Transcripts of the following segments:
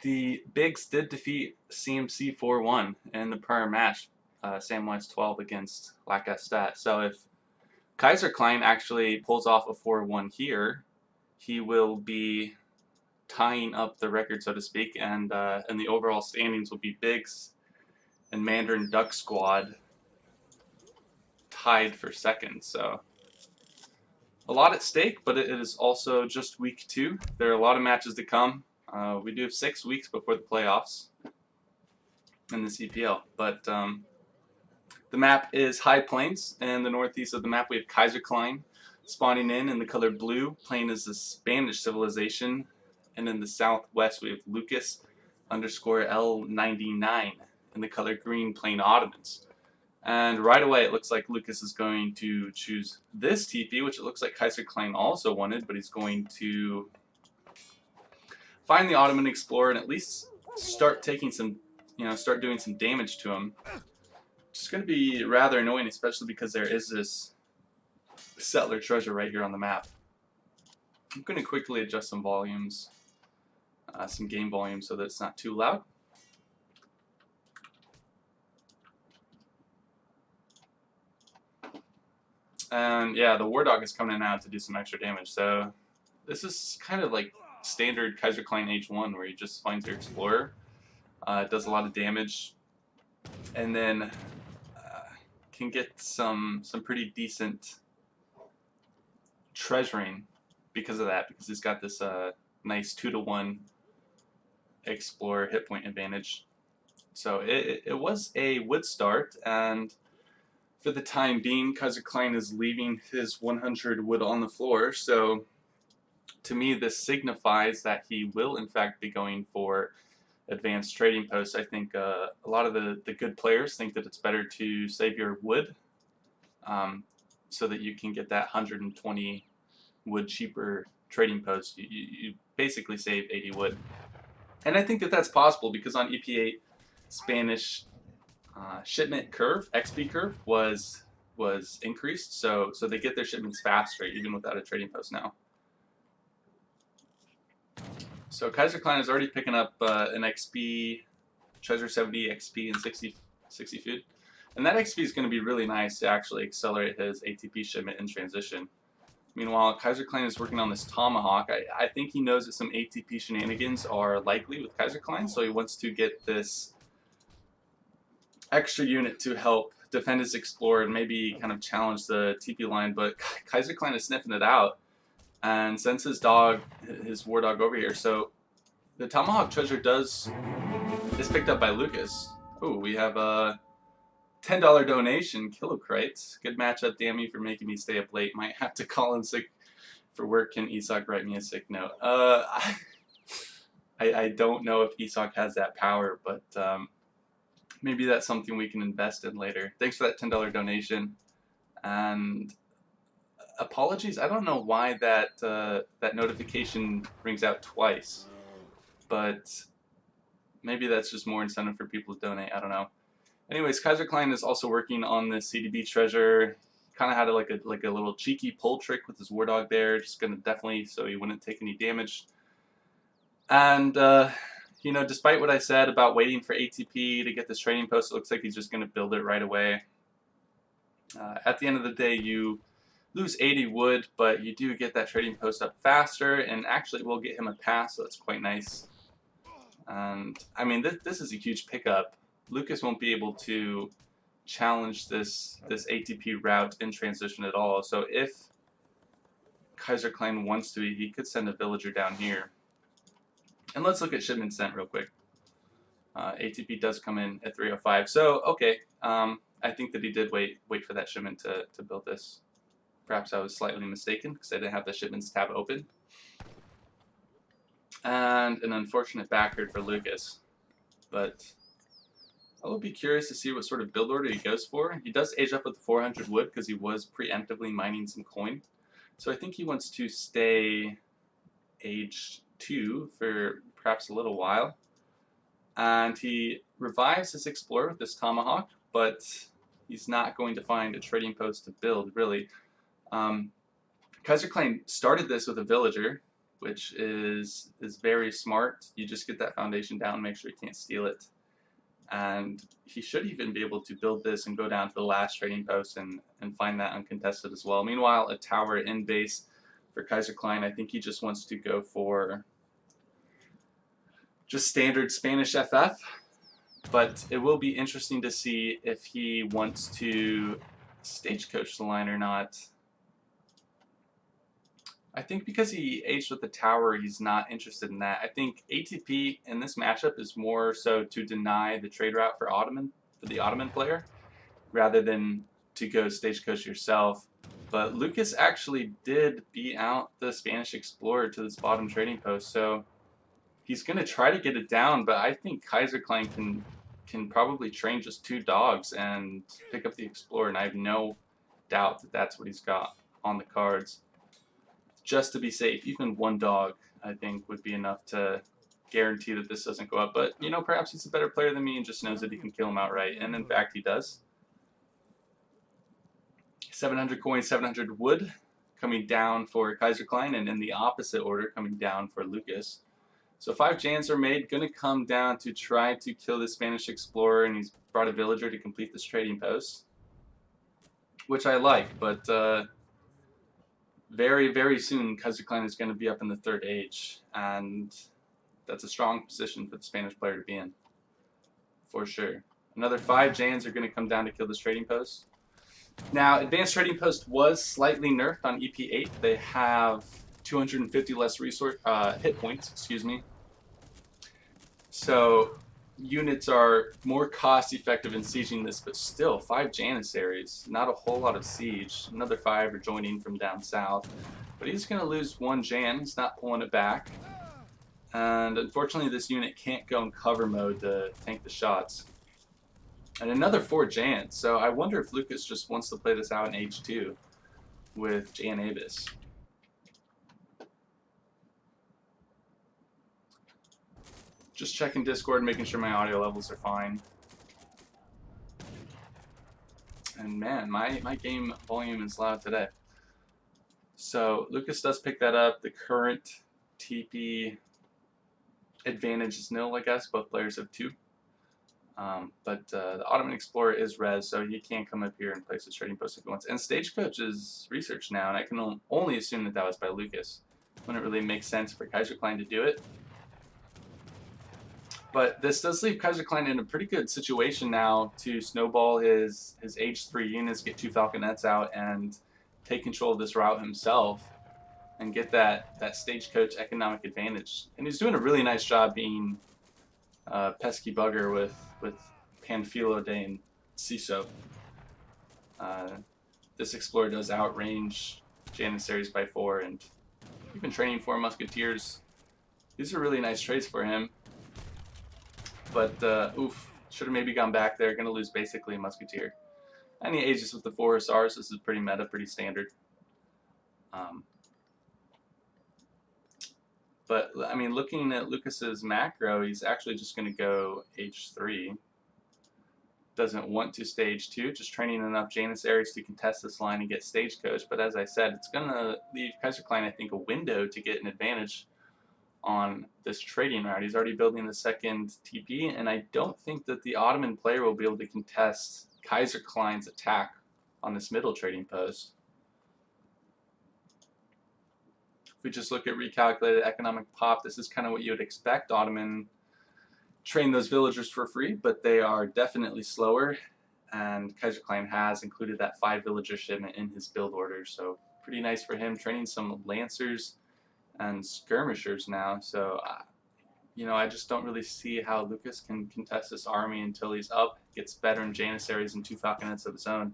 The Bigs did defeat CMC 4-1 in the prior match, Samwise 12 against Lacastat. So if Kaiserklein actually pulls off a 4-1 here, he will be tying up the record, so to speak, and the overall standings will be Biggs and Mandarin Duck Squad tied for second. So a lot at stake, but it is also just week 2. There are a lot of matches to come. We do have 6 weeks before the playoffs in the CPL, but the map is High Plains. In the northeast of the map, we have Kaiserklein spawning in the color blue, playing as the Spanish civilization, and in the southwest we have Lucas _ L99 in the color green, playing Ottomans. And right away it looks like Lucas is going to choose this TP, which it looks like Kaiserklein also wanted, but he's going to find the Ottoman Explorer and at least start taking some, start doing some damage to him. It's going to be rather annoying, especially because there is this settler treasure right here on the map. I'm going to quickly adjust some volumes, some game volume, so that it's not too loud. And yeah, the War Dog is coming in now to do some extra damage. So this is kind of like standard Kaiserklein H1, where he just finds your Explorer, does a lot of damage, and then can get some pretty decent treasuring because of that, because he's got this nice 2-to-1 Explorer hit point advantage. So it was a wood start, and for the time being, Kaiserklein is leaving his 100 wood on the floor. So to me, this signifies that he will in fact be going for advanced trading posts. I think a lot of the good players think that it's better to save your wood so that you can get that 120 wood cheaper trading post. You basically save 80 wood. And I think that that's possible because on EP8, Spanish shipment curve, XP curve, was increased, so they get their shipments faster even without a trading post now. So Kaiserklein is already picking up an XP, Treasure 70 XP and 60 food. And that XP is going to be really nice to actually accelerate his ATP shipment in transition. Meanwhile, Kaiserklein is working on this Tomahawk. I think he knows that some ATP shenanigans are likely with Kaiserklein, so he wants to get this extra unit to help defend his Explorer and maybe kind of challenge the TP line. But Kaiserklein is sniffing it out and sends his War Dog over here. So the Tomahawk treasure is picked up by Lucas. Ooh, we have a $10 donation, Kilocrates. Good matchup, damn you for making me stay up late. Might have to call in sick for work. Can ESOC write me a sick note? I don't know if ESOC has that power, but maybe that's something we can invest in later. Thanks for that $10 donation. And apologies, I don't know why that notification rings out twice, but maybe that's just more incentive for people to donate. I don't know. Anyways, Kaiserklein is also working on this CDB treasure. Kind of had like a little cheeky pull trick with his War Dog there, just gonna definitely so he wouldn't take any damage. And despite what I said about waiting for ATP to get this trading post, it looks like he's just gonna build it right away. At the end of the day, you lose 80 wood, but you do get that trading post up faster, and actually will get him a pass, so that's quite nice. And I mean, this is a huge pickup. Lucas won't be able to challenge this ATP route in transition at all. So if Kaiserklein wants to, he could send a villager down here. And let's look at shipment sent real quick. ATP does come in at 305. So okay, I think that he did wait for that shipment to build this. Perhaps I was slightly mistaken because I didn't have the shipments tab open. And an unfortunate backward for Lucas, but I will be curious to see what sort of build order he goes for. He does age up with the 400 wood because he was preemptively mining some coin. So I think he wants to stay age 2 for perhaps a little while. And he revives his Explorer with this Tomahawk, but he's not going to find a trading post to build, really. Kaiserklein started this with a villager, which is very smart. You just get that foundation down, make sure you can't steal it. And he should even be able to build this and go down to the last trading post and find that uncontested as well. Meanwhile, a tower in base for Kaiserklein. I think he just wants to go for just standard Spanish FF. But it will be interesting to see if he wants to stagecoach the line or not. I think because he aged with the tower, he's not interested in that. I think ATP in this matchup is more so to deny the trade route for the Ottoman player, rather than to go stagecoach yourself. But Lucas actually did beat out the Spanish explorer to this bottom trading post, so he's going to try to get it down. But I think Kaiserklein can probably train just 2 dogs and pick up the explorer, and I have no doubt that that's what he's got on the cards. Just to be safe, even 1 dog, I think, would be enough to guarantee that this doesn't go up. But, you know, perhaps he's a better player than me and just knows that he can kill him outright. And, in fact, he does. 700 coins, 700 wood coming down for Kaiserklein, and in the opposite order coming down for Lucas. So 5 Jans are made, going to come down to try to kill the Spanish explorer, and he's brought a villager to complete this trading post, which I like, but very, very soon, Kaiserklein is going to be up in the 3rd age, and that's a strong position for the Spanish player to be in, for sure. Another 5 Jans are going to come down to kill this trading post. Now, Advanced Trading Post was slightly nerfed on EP8. They have 250 less hit points, excuse me. So units are more cost effective in sieging this, but still 5 Janissaries, not a whole lot of siege. Another 5 are joining from down south, but he's going to lose 1 Jan. He's not pulling it back, and unfortunately this unit can't go in cover mode to tank the shots. And another 4 Jans, so I wonder if Lucas just wants to play this out in Age 2 with Jan Avis. Just checking Discord, making sure my audio levels are fine. And man, my game volume is loud today. So Lucas does pick that up. The current TP advantage is nil, I guess. Both players have 2. But the Ottoman Explorer is res, so he can come up here and place his trading post if he wants. And Stagecoach is research now, and I can only assume that that was by Lucas. Wouldn't really make sense for Kaiserklein to do it. But this does leave Kaiserklein in a pretty good situation now to snowball his Age 3 units, get 2 Falconets out, and take control of this route himself and get that Stagecoach economic advantage. And he's doing a really nice job being pesky bugger with Panfilo Dane CISO. This Explorer does outrange Janissaries by 4, and even training 4 Musketeers. These are really nice trades for him. But, oof, should have maybe gone back there. Going to lose basically a Musketeer. And he ages with the 4 Hussars. This is pretty meta, pretty standard. But, I mean, looking at Lucas's macro, he's actually just going to go Age 3. Doesn't want to Stage 2, just training enough Janissaries to contest this line and get Stagecoach. But as I said, it's going to leave Kaiserklein, I think, a window to get an advantage on this trading route. He's already building the 2nd TP, and I don't think that the Ottoman player will be able to contest Kaiserklein's attack on this middle trading post. If we just look at recalculated economic pop, this is kind of what you would expect. Ottoman train those villagers for free, but they are definitely slower, and Kaiserklein has included that 5 villager shipment in his build order, so pretty nice for him. Training some Lancers and Skirmishers now, so you know, I just don't really see how Lucas can contest this army until he's up, gets veteran Janissaries and 2 Falconets of his own.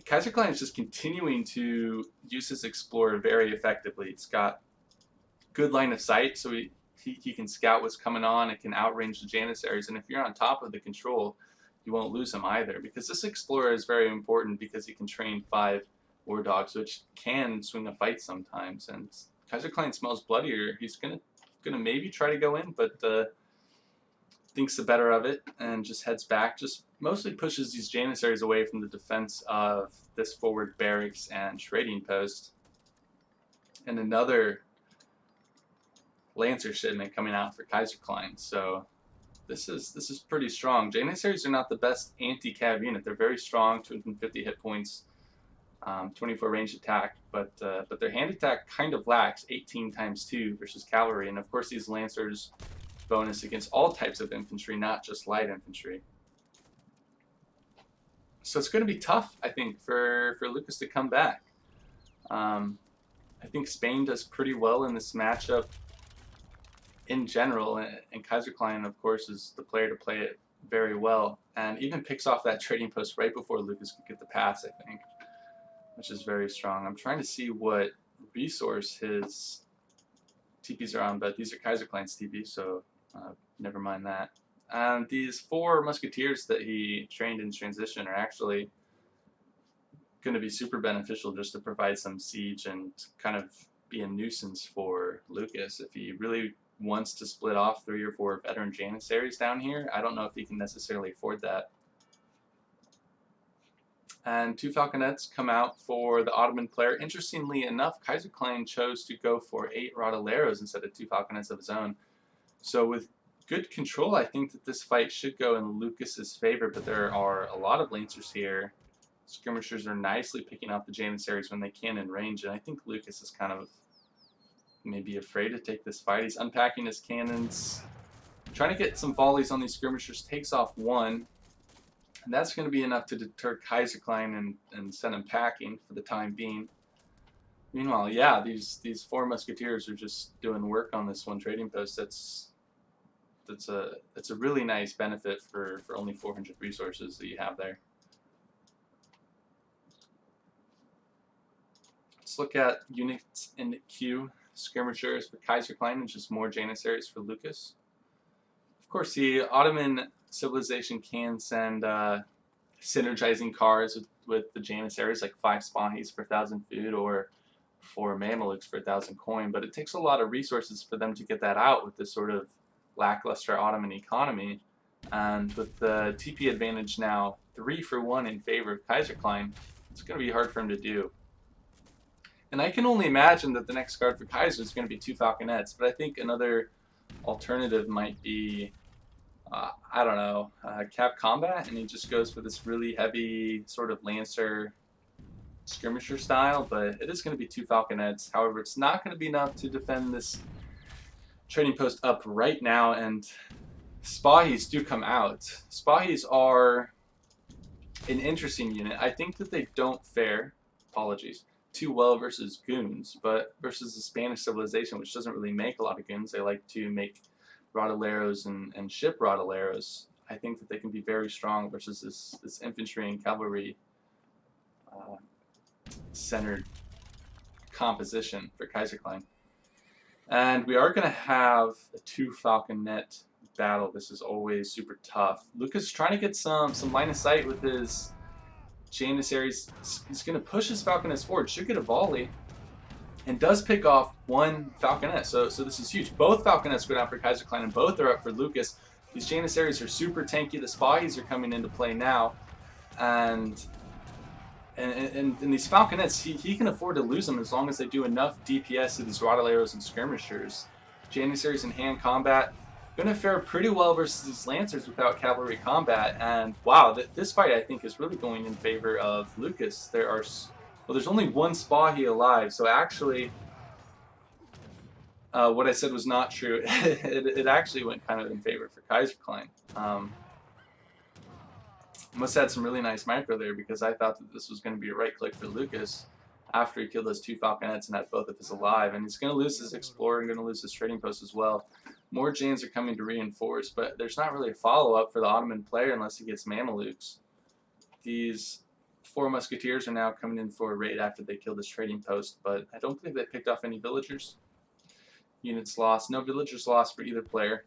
Kaiserklein is just continuing to use his Explorer very effectively. It's got good line of sight, so he can scout what's coming on. It can outrange the Janissaries, and if you're on top of the control, you won't lose him either. Because this Explorer is very important because he can train 5 War Dogs, which can swing a fight sometimes. And Kaiserklein smells bloodier. He's gonna maybe try to go in, but thinks the better of it and just heads back. Just mostly pushes these Janissaries away from the defense of this forward barracks and trading post. and another Lancer shipment coming out for Kaiserklein. So this is pretty strong. Janissaries are not the best anti-cav unit. They're very strong, 250 hit points, 24 range attack, but their hand attack kind of lacks 18 times 2 versus cavalry. And of course, these Lancers bonus against all types of infantry, not just light infantry. So it's going to be tough, I think, for Lucas to come back. I think Spain does pretty well in this matchup in general, and Kaiserklein, of course, is the player to play it very well, and even picks off that trading post right before Lucas could get the pass, I think, which is very strong. I'm trying to see what resource his TPs are on, but these are Kaiserklein's TPs, so never mind that. And these 4 musketeers that he trained in transition are actually going to be super beneficial just to provide some siege and kind of be a nuisance for Lucas if he really wants to split off 3 or 4 veteran Janissaries down here. I don't know if he can necessarily afford that. And 2 Falconets come out for the Ottoman player. Interestingly enough, Kaiserklein chose to go for 8 Rodoleros instead of 2 Falconets of his own. So with good control, I think that this fight should go in Lucas's favor, but there are a lot of Lancers here. Skirmishers are nicely picking off the Janissaries when they can in range, and I think Lucas is kind of maybe afraid to take this fight. He's unpacking his cannons, trying to get some volleys on these skirmishers, takes off 1, and that's going to be enough to deter Kaiserklein and send him packing for the time being. Meanwhile, yeah, these 4 musketeers are just doing work on this one trading post. That's a really nice benefit for only 400 resources that you have there. Let's look at units in the queue. Skirmishers for Kaiserklein and just more Janissaries for Lucas. Of course, the Ottoman civilization can send synergizing cars with the Janissaries, like 5 Spahis for 1,000 food or 4 Mamelukes for 1,000 coin, but it takes a lot of resources for them to get that out with this sort of lackluster Ottoman economy. And with the TP advantage now 3 for 1 in favor of Kaiserklein, it's going to be hard for him to do. And I can only imagine that the next card for Kaiser is going to be 2 Falconets, but I think another alternative might be, I don't know, Cav Combat, and he just goes for this really heavy sort of Lancer skirmisher style, but it is going to be 2 Falconets. However, it's not going to be enough to defend this trading post up right now, and Spahis do come out. Spahis are an interesting unit. I think that they don't fare, apologies, too well versus goons, but versus the Spanish civilization, which doesn't really make a lot of goons, they like to make Rodoleros and ship Rodoleros. I think that they can be very strong versus this infantry and cavalry centered composition for Kaiserklein. And we are going to have a 2 Falconet battle. This is always super tough. Lucas is trying to get some line of sight with his Janissaries. He's going to push his Falconets forward, should get a volley, and does pick off 1 Falconet. So this is huge. Both Falconets go down for Kaiserklein, and both are up for Lucas. These Janissaries are super tanky. The Spahis are coming into play now, and these Falconets, he can afford to lose them as long as they do enough DPS to these Rodoleros and Skirmishers. Janissaries in hand combat, going to fare pretty well versus these Lancers without cavalry combat. And wow, this fight I think is really going in favor of Lucas. There's only 1 Spahi alive, so actually what I said was not true. it actually went kind of in favor for Kaiserklein. Must have had some really nice micro there, because I thought that this was going to be a right click for Lucas after he killed those 2 Falconets and had both of his alive. And he's going to lose his Explorer and going to lose his trading post as well. More Janes are coming to reinforce, but there's not really a follow-up for the Ottoman player unless he gets Mamelukes. These 4 Musketeers are now coming in for a raid after they kill this trading post, but I don't believe they picked off any villagers. Units lost. No villagers lost for either player.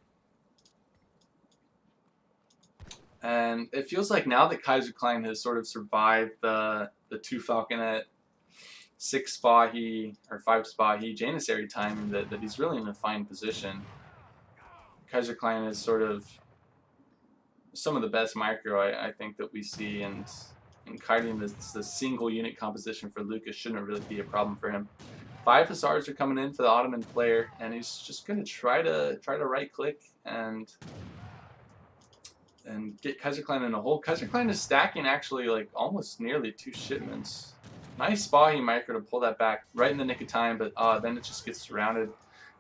And it feels like now that Kaiserklein has sort of survived the 2 Falconet, 6 Spahi, or 5 Spahi Janissary time, that he's really in a fine position. Kaiserklein is sort of some of the best micro I think that we see, and kiting the single unit composition for Lucas shouldn't really be a problem for him. 5 hussars are coming in for the Ottoman player, and he's just gonna try to right click and get Kaiserklein in a hole. Kaiserklein is stacking actually like almost nearly 2 shipments. Nice Spahi micro to pull that back right in the nick of time, but then it just gets surrounded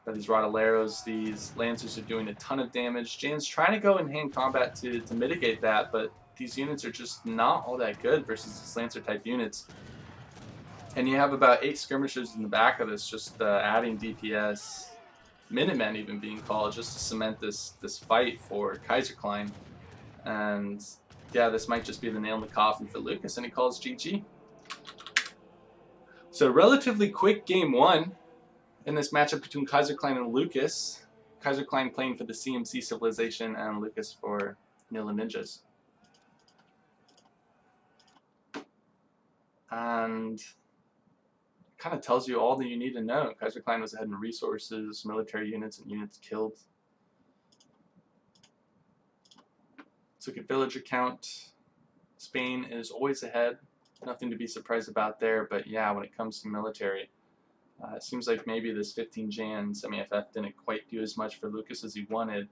by these Rodoleros. These Lancers are doing a ton of damage. Jan's trying to go in hand combat to mitigate that, but these units are just not all that good versus these Lancer type units. And you have about 8 skirmishers in the back of this just adding DPS. Minutemen even being called just to cement this fight for Kaiserklein. And yeah, this might just be the nail in the coffin for Lucas, and he calls GG. So relatively quick game 1 in this matchup between Kaiserklein and Lucas. Kaiserklein playing for the CMC civilization and Lucas for Nila Ninjas. And kind of tells you all that you need to know. Kaiserklein was ahead in resources, military units, and units killed. Let's look at villager count. Spain is always ahead. Nothing to be surprised about there, but yeah, when it comes to military, it seems like maybe this 15 Jan semi-FF didn't quite do as much for Lucas as he wanted,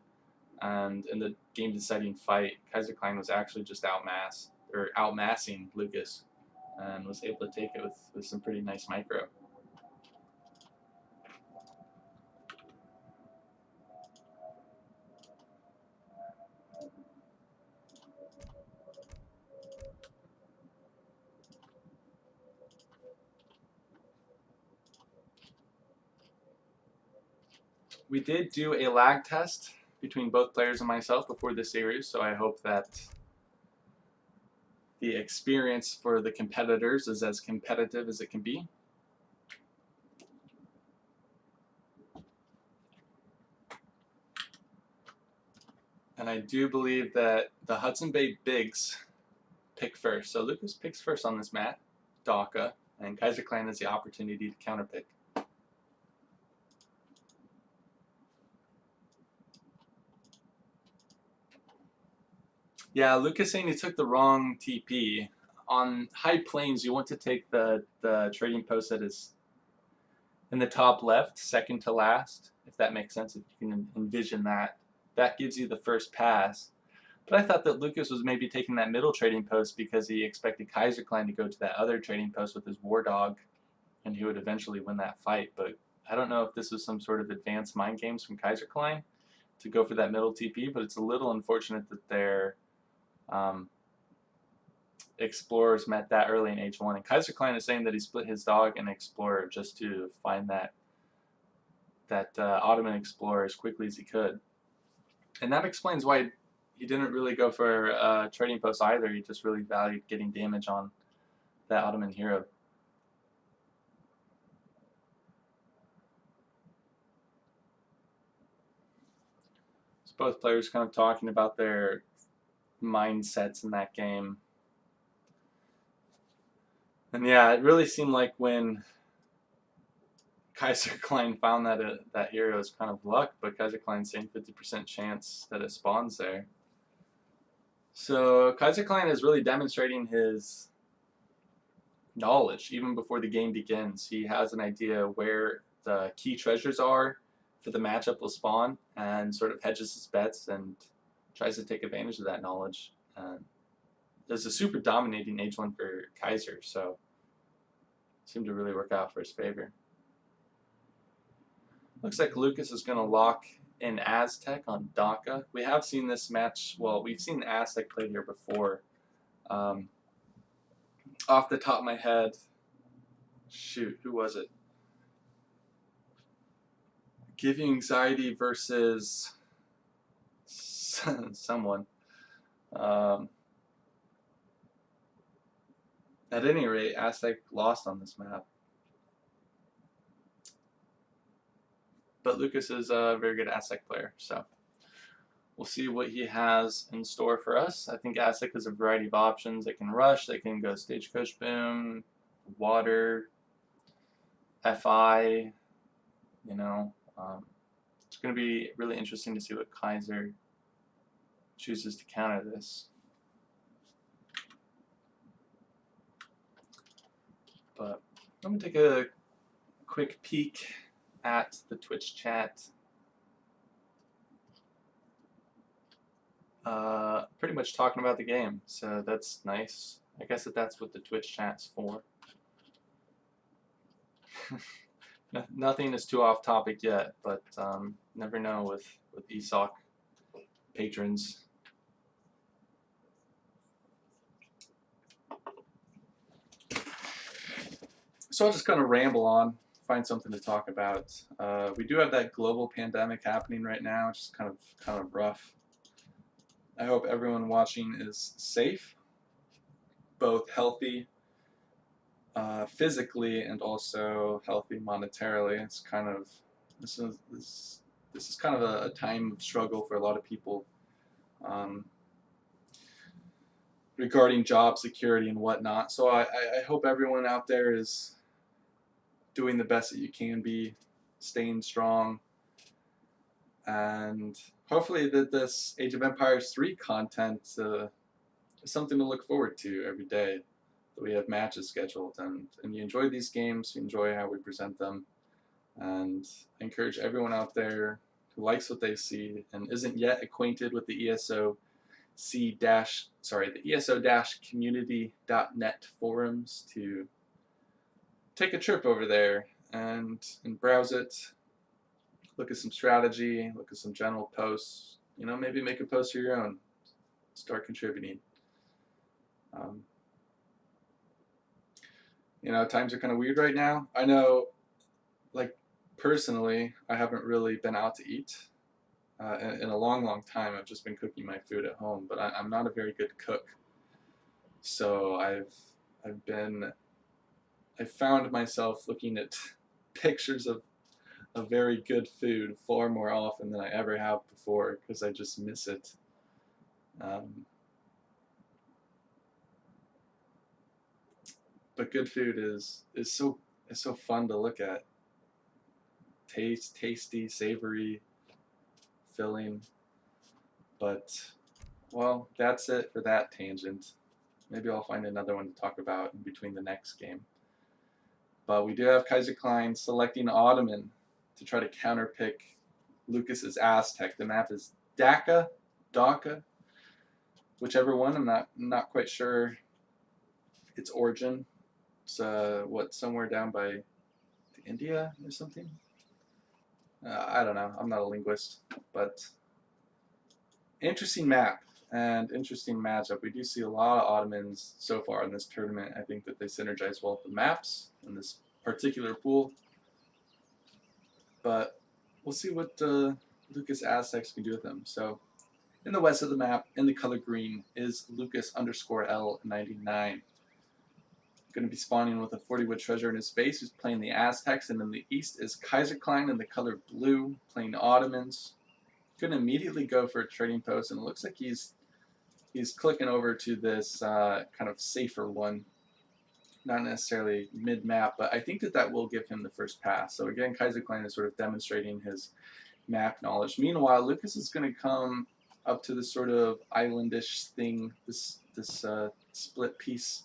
and in the game-deciding fight, Kaiserklein was actually just outmassing Lucas, and was able to take it with some pretty nice micro. We did do a lag test between both players and myself before this series, so I hope that the experience for the competitors is as competitive as it can be. And I do believe that the Hudson Bay Bigs pick first. So Lucas picks first on this mat, Dhaka, and Kaiserklein has the opportunity to counterpick. Yeah, Lucas saying he took the wrong TP. On high plains, you want to take the trading post that is in the top left, second to last, if that makes sense, if you can envision that. That gives you the first pass. But I thought that Lucas was maybe taking that middle trading post because he expected Kaiserklein to go to that other trading post with his war dog, and he would eventually win that fight. But I don't know if this was some sort of advanced mind games from Kaiserklein to go for that middle TP, but it's a little unfortunate that their explorers met that early in H1. And Kaiserklein is saying that he split his dog and explorer just to find that Ottoman explorer as quickly as he could. And that explains why he didn't really go for a trading post either. He just really valued getting damage on that Ottoman hero. So both players kind of talking about their mindsets in that game. And yeah, it really seemed like when Kaiserklein found that hero is kind of luck, but Kaiserklein's saying 50% chance that it spawns there. So Kaiserklein is really demonstrating his knowledge even before the game begins. He has an idea where the key treasures are for the matchup will spawn, and sort of hedges his bets and tries to take advantage of that knowledge. There's a super dominating H1 for Kaiser, so it seemed to really work out for his favor. Looks like Lucas is going to lock in Aztec on Dhaka. We have seen this match, well, we've seen Aztec played here before. Off the top of my head, shoot, who was it? Give You Anxiety versus someone. At any rate, Aztec lost on this map. But Lucas is a very good Aztec player, so we'll see what he has in store for us. I think Aztec has a variety of options. They can rush, they can go Stagecoach Boom, Water, FI, you know. It's going to be really interesting to see what Kaiser chooses to counter this. But I'm going to take a quick peek at the Twitch chat. Pretty much talking about the game, so that's nice. I guess that's what the Twitch chat's for. Nothing is too off topic yet, but never know with ESOC patrons. So I'll just kind of ramble on, find something to talk about. We do have that global pandemic happening right now, which is kind of rough. I hope everyone watching is safe, both healthy physically and also healthy monetarily. It's kind of this is kind of a time of struggle for a lot of people regarding job security and whatnot. So I hope everyone out there is doing the best that you can be, staying strong, and hopefully that this Age of Empires 3 content is something to look forward to every day. That we have matches scheduled, and you enjoy these games, you enjoy how we present them, and I encourage everyone out there who likes what they see and isn't yet acquainted with the ESO-community.net forums to take a trip over there and browse it, look at some strategy, look at some general posts, maybe make a post of your own, start contributing. Times are kind of weird right now. I know, like, personally, I haven't really been out to eat in a long time. I've just been cooking my food at home, but I'm not a very good cook. So I found myself looking at pictures of very good food far more often than I ever have before, because I just miss it. But good food is so fun to look at. Tasty, savory, filling. But, well, that's it for that tangent. Maybe I'll find another one to talk about in between the next game. But we do have Kaiserklein selecting Ottoman to try to counterpick Lucas's Aztec. The map is Dhaka, whichever one. I'm not quite sure its origin. It's somewhere down by India or something. I don't know. I'm not a linguist, but interesting map and interesting matchup. We do see a lot of Ottomans so far in this tournament. I think that they synergize well with the maps in this particular pool, but we'll see what Lucas Aztecs can do with them. So in the west of the map, in the color green, is Lucas_L99. Going to be spawning with a 40-wood treasure in his base, who's playing the Aztecs, and in the east is Kaiserklein in the color blue, playing Ottomans. Going to immediately go for a trading post, and it looks like he's clicking over to this kind of safer one. Not necessarily mid-map, but I think that will give him the first pass. So again, Kaiserklein is sort of demonstrating his map knowledge. Meanwhile, Lucas is going to come up to this sort of islandish thing, this split piece.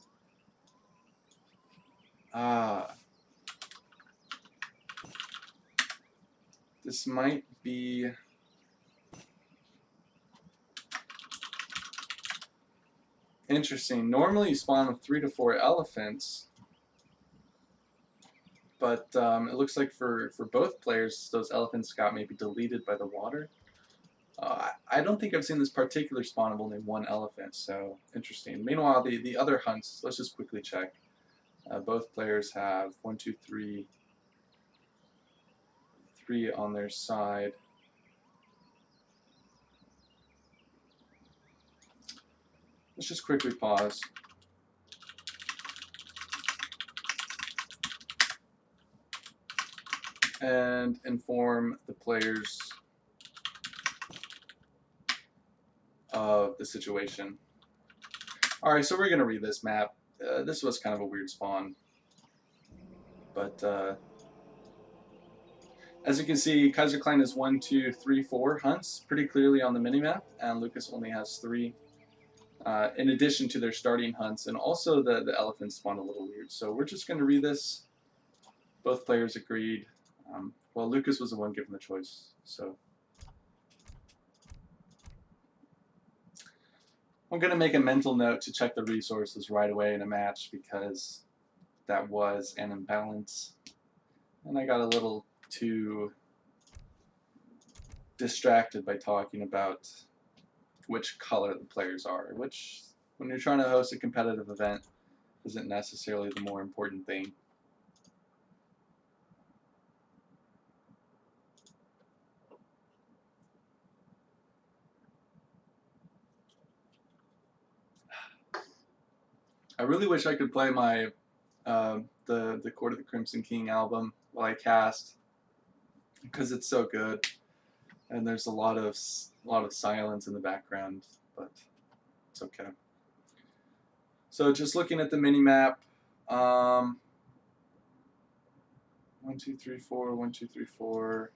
This might be interesting. Normally you spawn with 3 to 4 elephants, but it looks like for both players, those elephants got maybe deleted by the water. I don't think I've seen this particular spawn of only 1 elephant, so interesting. Meanwhile, the other hunts, let's just quickly check. Both players have 1, 2, 3 on their side. Let's just quickly pause. And inform the players of the situation. Alright, so we're going to read this map. This was kind of a weird spawn, but as you can see, Kaiserklein has 1, 2, 3, 4 hunts pretty clearly on the minimap, and Lucas only has 3, in addition to their starting hunts, and also the elephants spawn a little weird. So we're just going to read this Both players agreed. Well, Lucas was the one given the choice, so I'm going to make a mental note to check the resources right away in a match because that was an imbalance. And I got a little too distracted by talking about which color the players are, which, when you're trying to host a competitive event, isn't necessarily the more important thing. I really wish I could play my the Court of the Crimson King album while I cast, because it's so good, and there's a lot of silence in the background, but it's okay. So just looking at the mini map, 1, 2, 3, 4, 1, 2, 3, 4.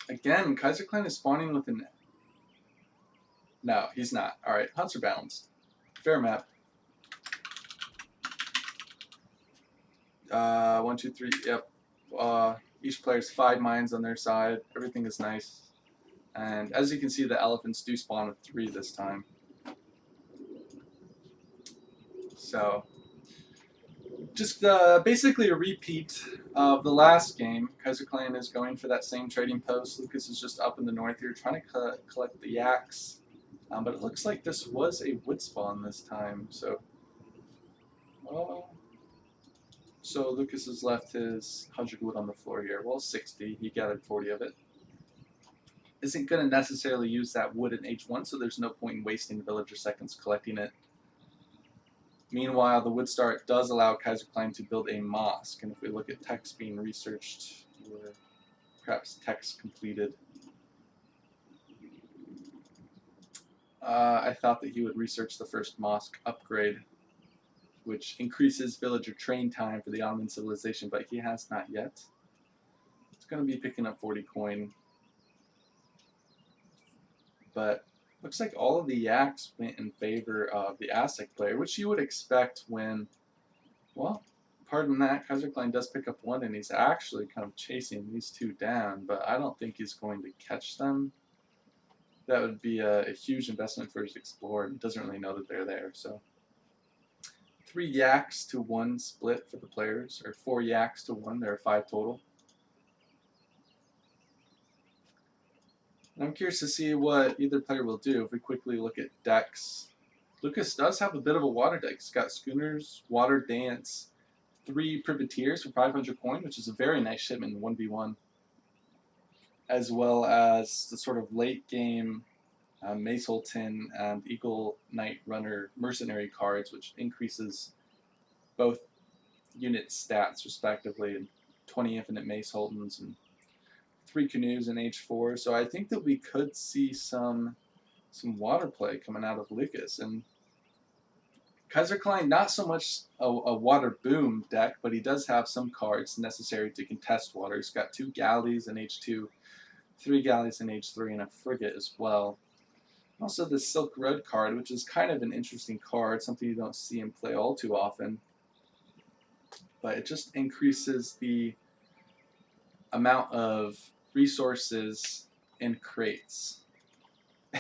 Again, Kaiserklein is spawning with an. No, he's not. All right, hunts are balanced. Fair map. 1, 2, 3. Yep. Each player's 5 mines on their side. Everything is nice. And as you can see, the elephants do spawn with 3 this time. So, just basically a repeat of the last game. Kaiserklein is going for that same trading post. Lucas is just up in the north here trying to collect the yaks. But it looks like this was a wood spawn this time. So, so Lucas has left his 100 wood on the floor here. Well, 60. He gathered 40 of it. Isn't going to necessarily use that wood in H1, so there's no point in wasting villager seconds collecting it. Meanwhile, the wood start does allow Kaiserklein to build a mosque, and if we look at text being researched, or perhaps text completed, I thought that he would research the first mosque upgrade, which increases villager train time for the Ottoman civilization, but he has not yet. It's going to be picking up 40 coin. But looks like all of the yaks went in favor of the Aztec player, which you would expect when, well, pardon that, Kaiserklein does pick up 1, and he's actually kind of chasing these 2 down, but I don't think he's going to catch them. That would be a huge investment for his explorer. He doesn't really know that they're there, so 3 yaks to 1 split for the players, or 4 yaks to 1. There are 5 total. And I'm curious to see what either player will do. If we quickly look at decks, Lucas does have a bit of a water deck. He's got Schooners, Water Dance, 3 Privateers for 500 coin, which is a very nice shipment in 1v1, as well as the sort of late game Mace Holton and Eagle Knight Runner mercenary cards, which increases both unit stats respectively, and 20 infinite Mace Holtons and 3 canoes in H4. So I think that we could see some water play coming out of Lucas. And Kaiserklein, not so much a water boom deck, but he does have some cards necessary to contest water. He's got 2 galleys in H2, 3 galleys in H3, and a frigate as well. Also the Silk Road card, which is kind of an interesting card, something you don't see him play all too often. But it just increases the amount of resources in crates.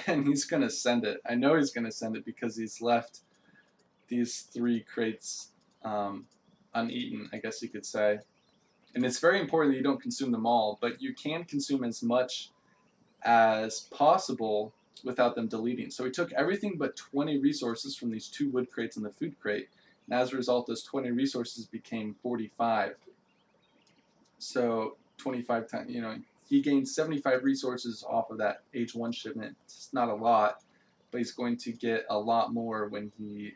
And he's going to send it. I know he's going to send it because he's left these 3 crates uneaten, I guess you could say. And it's very important that you don't consume them all, but you can consume as much as possible without them deleting. So he took everything but 20 resources from these 2 wood crates and the food crate, and as a result, those 20 resources became 45. So 25 times, you know, he gained 75 resources off of that H1 shipment. It's not a lot, but he's going to get a lot more when he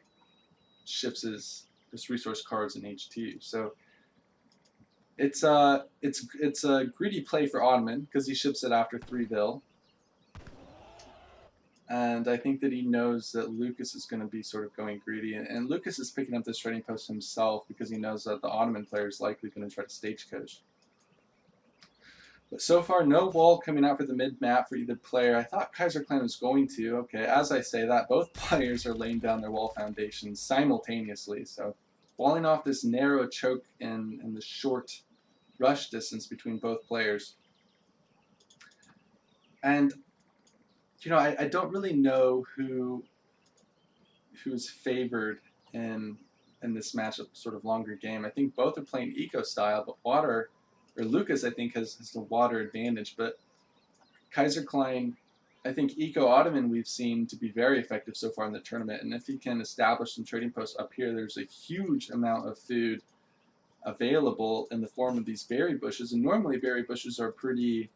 ships his resource cards in H2. So it's a greedy play for Ottoman because he ships it after 3 bill. And I think that he knows that Lucas is going to be sort of going greedy. And Lucas is picking up this trading post himself because he knows that the Ottoman player is likely going to try to stagecoach. But so far, no wall coming out for the mid map for either player. I thought Kaiserklein was going to. Okay, as I say that, both players are laying down their wall foundations simultaneously. So walling off this narrow choke and the short rush distance between both players. And, you know, I don't really know who's favored in this matchup, sort of longer game. I think both are playing eco style, but Water, or Lucas, I think has the Water advantage. But Kaiserklein, I think Eco Ottoman we've seen to be very effective so far in the tournament. And if he can establish some trading posts up here, there's a huge amount of food available in the form of these berry bushes. And normally berry bushes are pretty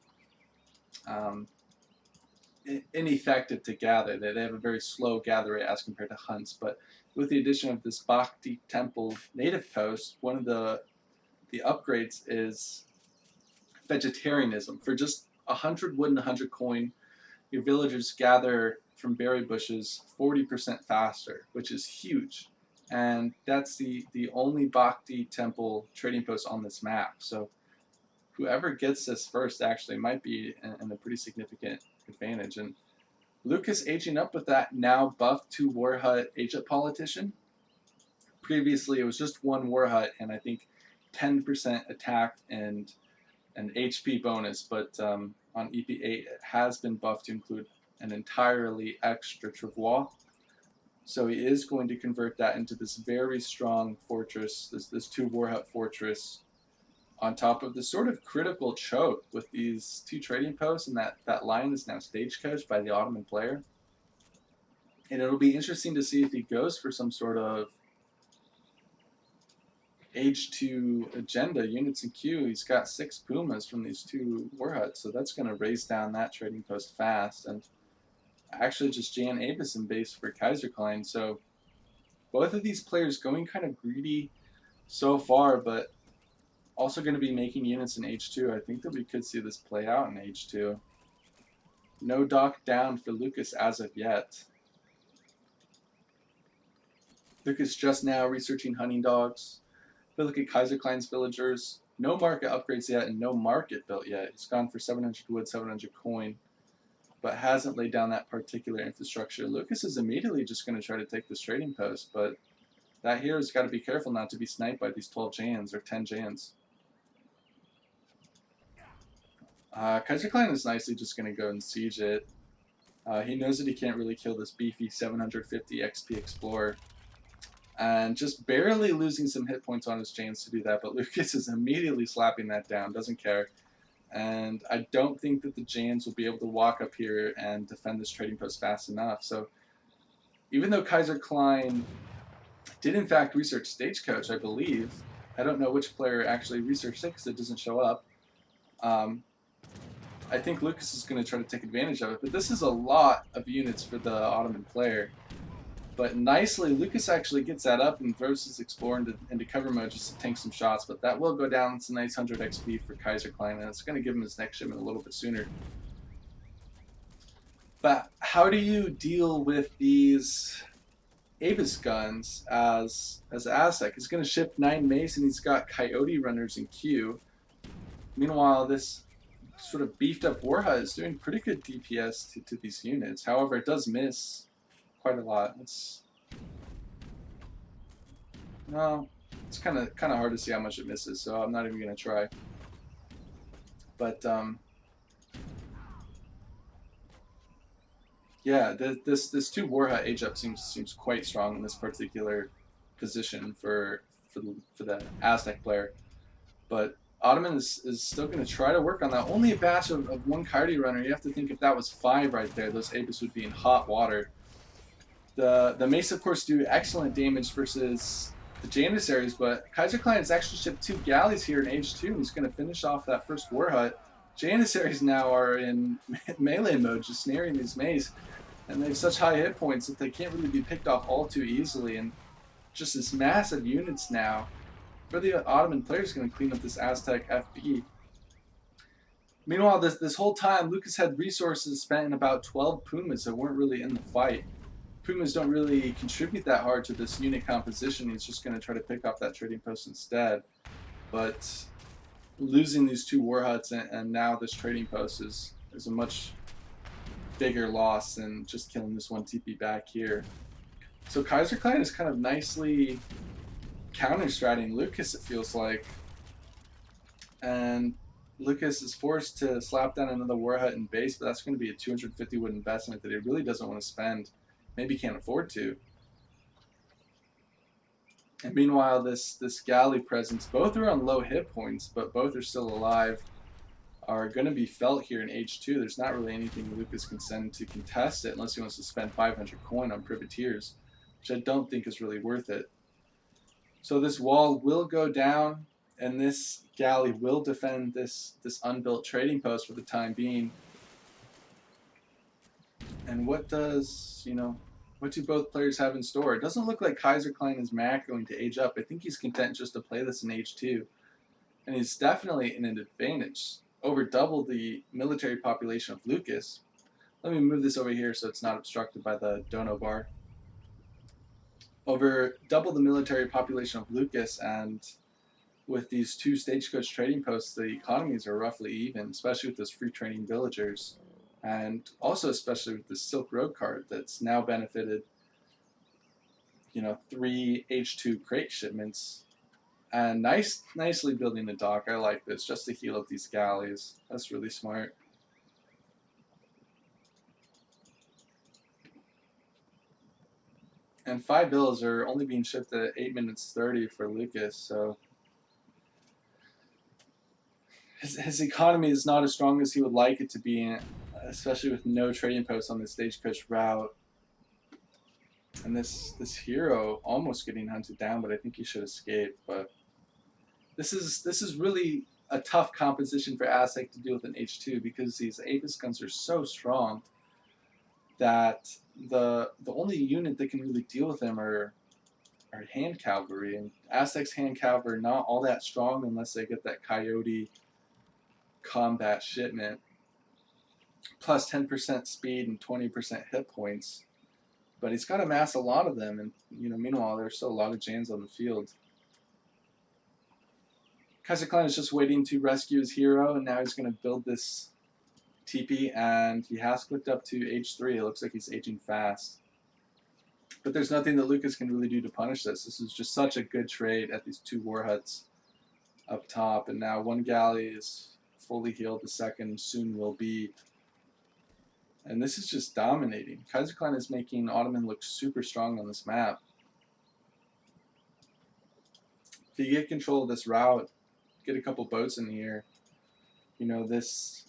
ineffective to gather. They have a very slow gather rate as compared to hunts. But with the addition of this Bhakti Temple native post, one of the upgrades is vegetarianism. For just 100 wood and 100 coin, your villagers gather from berry bushes 40% faster, which is huge. And that's the only Bhakti Temple trading post on this map. So whoever gets this first actually might be in a pretty significant advantage. And Lucas aging up with that now buff 2 War Hut Age-Up Politician. Previously it was just 1 War Hut and I think 10% attack and an HP bonus, but on EP8 it has been buffed to include an entirely extra travois. So he is going to convert that into this very strong fortress, this 2 War Hut fortress, on top of the sort of critical choke with these 2 trading posts, and that line is now stagecoached by the Ottoman player. And it'll be interesting to see if he goes for some sort of Age 2 agenda, units in queue. He's got 6 Pumas from these 2 War Huts, so that's going to raise down that trading post fast. And actually just Jan Avis in base for Kaiserklein. So both of these players going kind of greedy so far, but also going to be making units in H2. I think that we could see this play out in H2. No dock down for Lucas as of yet. Lucas just now researching hunting dogs. If we look at Kaiserklein's villagers, no market upgrades yet and no market built yet. He's gone for 700 wood, 700 coin, but hasn't laid down that particular infrastructure. Lucas is immediately just going to try to take this trading post, but that hero's got to be careful not to be sniped by these 12 Jans or 10 Jans. Kaiserklein is nicely just going to go and siege it. He knows that he can't really kill this beefy 750 XP Explorer. And just barely losing some hit points on his Jans to do that, but Lucas is immediately slapping that down, doesn't care. And I don't think that the Jans will be able to walk up here and defend this trading post fast enough. So even though Kaiserklein did in fact research Stagecoach, I believe, I don't know which player actually researched it because it doesn't show up. I think Lucas is going to try to take advantage of it, but this is a lot of units for the Ottoman player. But nicely, Lucas actually gets that up and throws his Explorer into cover mode just to tank some shots, but that will go down. It's a nice 100 XP for Kaiserklein, and it's going to give him his next shipment a little bit sooner. But how do you deal with these Avis guns as Aztec? He's going to ship 9 mace, and he's got Coyote runners in queue. Meanwhile, this sort of beefed up War Hut is doing pretty good DPS to these units. However, it does miss quite a lot. It's kind of hard to see how much it misses, so I'm not even going to try. But yeah, this 2 War Hut age up seems quite strong in this particular position for the Aztec player. But Ottoman is still going to try to work on that. Only a batch of 1 Coyote runner. You have to think if that was 5 right there, those Avis would be in hot water. The mace, of course, do excellent damage versus the Janissaries, but Kaiserklein has actually shipped 2 galleys here in Age 2. He's going to finish off that first War Hut. Janissaries now are in melee mode, just snaring these mace, and they have such high hit points that they can't really be picked off all too easily, and just this massive units now. For the Ottoman player is going to clean up this Aztec FB. Meanwhile, this whole time, Lucas had resources spent in about 12 Pumas that weren't really in the fight. Pumas don't really contribute that hard to this unit composition. He's just going to try to pick off that trading post instead. But losing these 2 war huts and now this trading post is a much bigger loss than just killing this 1 TP back here. So Kaiserklein is kind of nicely counter-stratting Lucas, it feels like. And Lucas is forced to slap down another war hut in base, but that's going to be a 250 wood investment that he really doesn't want to spend. Maybe can't afford to. And meanwhile, this galley presence, both are on low hit points, but both are still alive, are going to be felt here in H2. There's not really anything Lucas can send to contest it unless he wants to spend 500 coin on privateers, which I don't think is really worth it. So this wall will go down, and this galley will defend this unbuilt trading post for the time being. And what does, what do both players have in store? It doesn't look like Kaiserklein is going to age up. I think he's content just to play this in H2. And he's definitely in an advantage. Over double the military population of Lucas. Let me move this over here so it's not obstructed by the dono bar. Over double the military population of Lucas, and with these 2 stagecoach trading posts, the economies are roughly even, especially with those free training villagers. And also especially with the Silk Road card that's now benefited, 3 H2 crate shipments. And nicely building the dock. I like this, just to heal up these galleys. That's really smart. And 5 bills are only being shipped at 8 minutes 30 for Lucas, so his economy is not as strong as he would like it to be, especially with no trading posts on the stagecoach route. And this hero almost getting hunted down, but I think he should escape. But this is really a tough composition for Aztec to deal with in H2 because these Avis guns are so strong that the only unit that can really deal with them are hand cavalry, and Aztec's hand cavalry are not all that strong unless they get that Coyote combat shipment, plus 10% speed and 20% hit points. But he's got to mass a lot of them, and meanwhile there's still a lot of Jans on the field. Kaiserklein is just waiting to rescue his hero, and now he's going to build this TP, and he has clicked up to H3. It looks like he's aging fast. But there's nothing that Lucas can really do to punish this. This is just such a good trade at these 2 war huts up top, and now 1 galley is fully healed. The second soon will be. And this is just dominating. Kaiserklein is making Ottoman look super strong on this map. If you get control of this route, get a couple boats in the air, this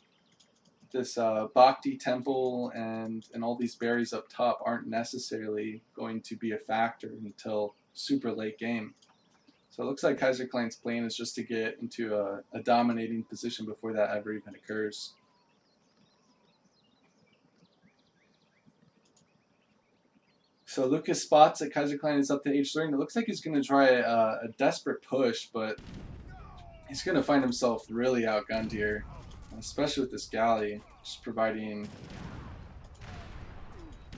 Bhakti temple and all these berries up top aren't necessarily going to be a factor until super late game. So it looks like Kaiserklein's plan is just to get into a dominating position before that ever even occurs. So Lucas spots that Kaiserklein is up to H3, and it looks like he's going to try a desperate push, but he's going to find himself really outgunned here, especially with this galley, just providing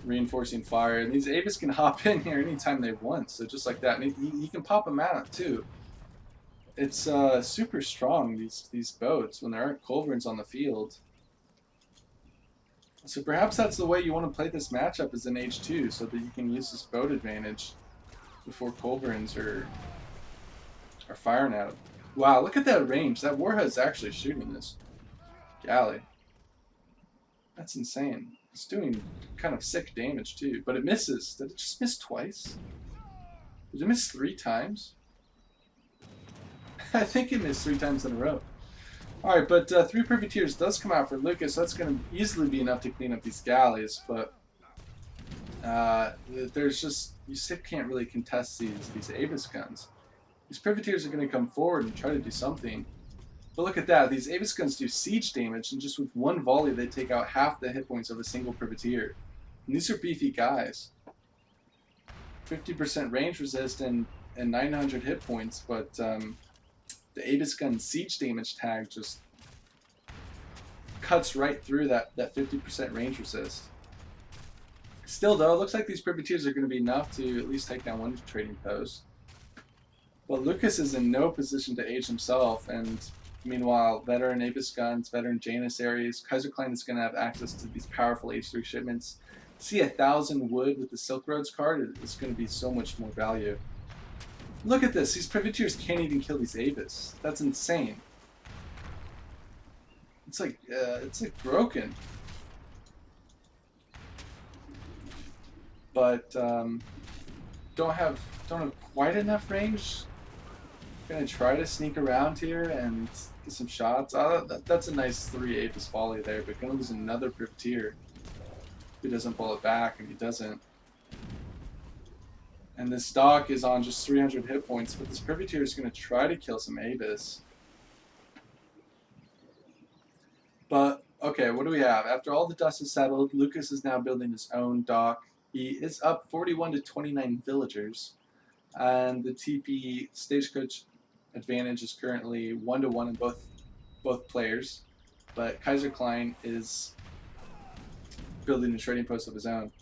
reinforcing fire. And these Avis can hop in here anytime they want, so just like that. And he can pop them out too. It's super strong, these boats, when there aren't culverins on the field. So perhaps that's the way you want to play this matchup, is in H2, so that you can use this boat advantage before culverins are firing at him. Wow, look at that range. That warhead's actually shooting this galley. That's insane. It's doing kind of sick damage too, but it misses. Did it just miss twice? Did it miss 3 times? I think it missed 3 times in a row. Alright, but 3 privateers does come out for Lucas, so that's going to easily be enough to clean up these galleys, but there's just, you can't really contest these Avis guns. These privateers are going to come forward and try to do something. But look at that, these Avis guns do siege damage, and just with 1 volley they take out half the hit points of a single privateer. And these are beefy guys. 50% range resist and 900 hit points, but the Avis gun siege damage tag just cuts right through that 50% range resist. Still though, it looks like these privateers are going to be enough to at least take down 1 trading post. But Lucas is in no position to age himself, and Meanwhile, veteran Abyss guns, veteran Janissaries, Kaiserklein is going to have access to these powerful H3 shipments. See 1,000 wood with the Silk Roads card is going to be so much more value. Look at this. These privateers can't even kill these Abyss. That's insane. It's like broken. But don't have quite enough range. Gonna try to sneak around here and get some shots. That's a nice 3 Abyss volley there, but gonna lose another privateer. He doesn't pull it back, and he doesn't. And this dock is on just 300 hit points, but this privateer is gonna try to kill some Abyss. But okay, what do we have? After all the dust is settled, Lucas is now building his own dock. He is up 41 to 29 villagers, and the TP stagecoach advantage is currently 1-1 in both players. But Kaiserklein is building a trading post of his own.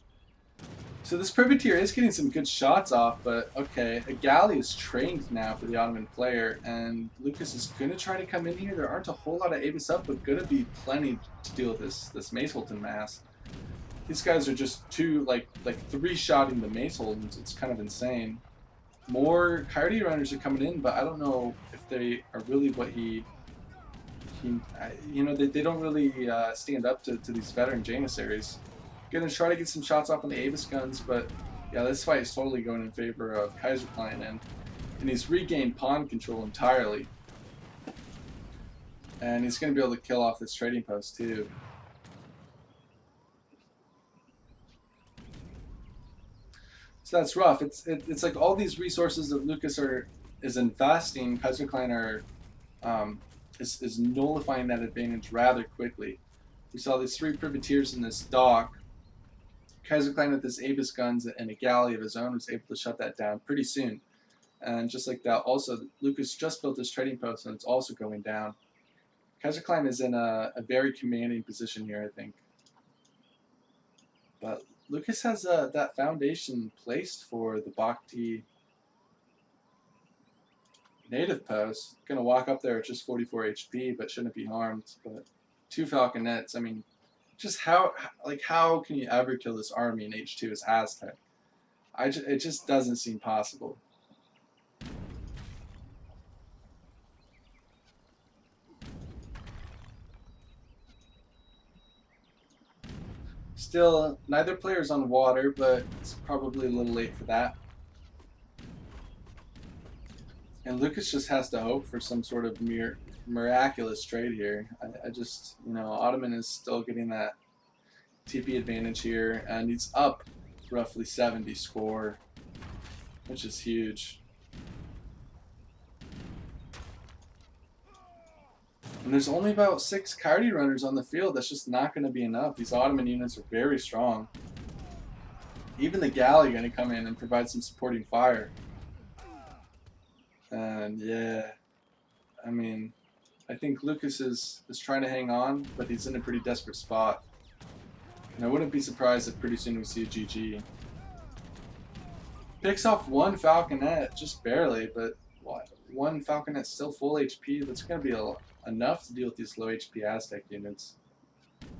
So this privateer is getting some good shots off, but okay, a galley is trained now for the Ottoman player, and Lucas is going to try to come in here. There aren't a whole lot of Abyss up, but going to be plenty to deal with this Maceholton mass. These guys are just like 3-shotting the Maceholtons. It's kind of insane. More Coyote runners are coming in, but I don't know if they are really what he you know, they don't really stand up to these veteran Janissaries. Gonna try to get some shots off on the Abyss guns, but yeah, this fight is totally going in favor of Kaiserklein, and he's regained pawn control entirely. And he's gonna be able to kill off this trading post too. So that's rough. It's like all these resources that Lucas is investing, Kaiserklein is nullifying that advantage rather quickly. We saw these 3 privateers in this dock. Kaiserklein with his Abyss guns and a galley of his own was able to shut that down pretty soon. And just like that, also, Lucas just built this trading post, and it's also going down. Kaiserklein is in a very commanding position here, I think. But Lucas has that foundation placed for the Bhakti native post. Gonna walk up there at just 44 HP, but shouldn't be harmed. But 2 falconets, I mean, just how can you ever kill this army in H2 as Aztec? It just doesn't seem possible. Still, neither player's on water, but it's probably a little late for that. And Lucas just has to hope for some sort of miraculous trade here. I just, you know, Ottoman is still getting that TP advantage here, and he's up roughly 70 score, which is huge. And there's only about 6 Coyote runners on the field. That's just not going to be enough. These Ottoman units are very strong. Even the galley going to come in and provide some supporting fire. And yeah, I mean, I think Lucas is trying to hang on, but he's in a pretty desperate spot. And I wouldn't be surprised if pretty soon we see a GG. Picks off 1 falconet, just barely, but what? 1 falconet still full HP. That's going to be enough to deal with these low HP Aztec units.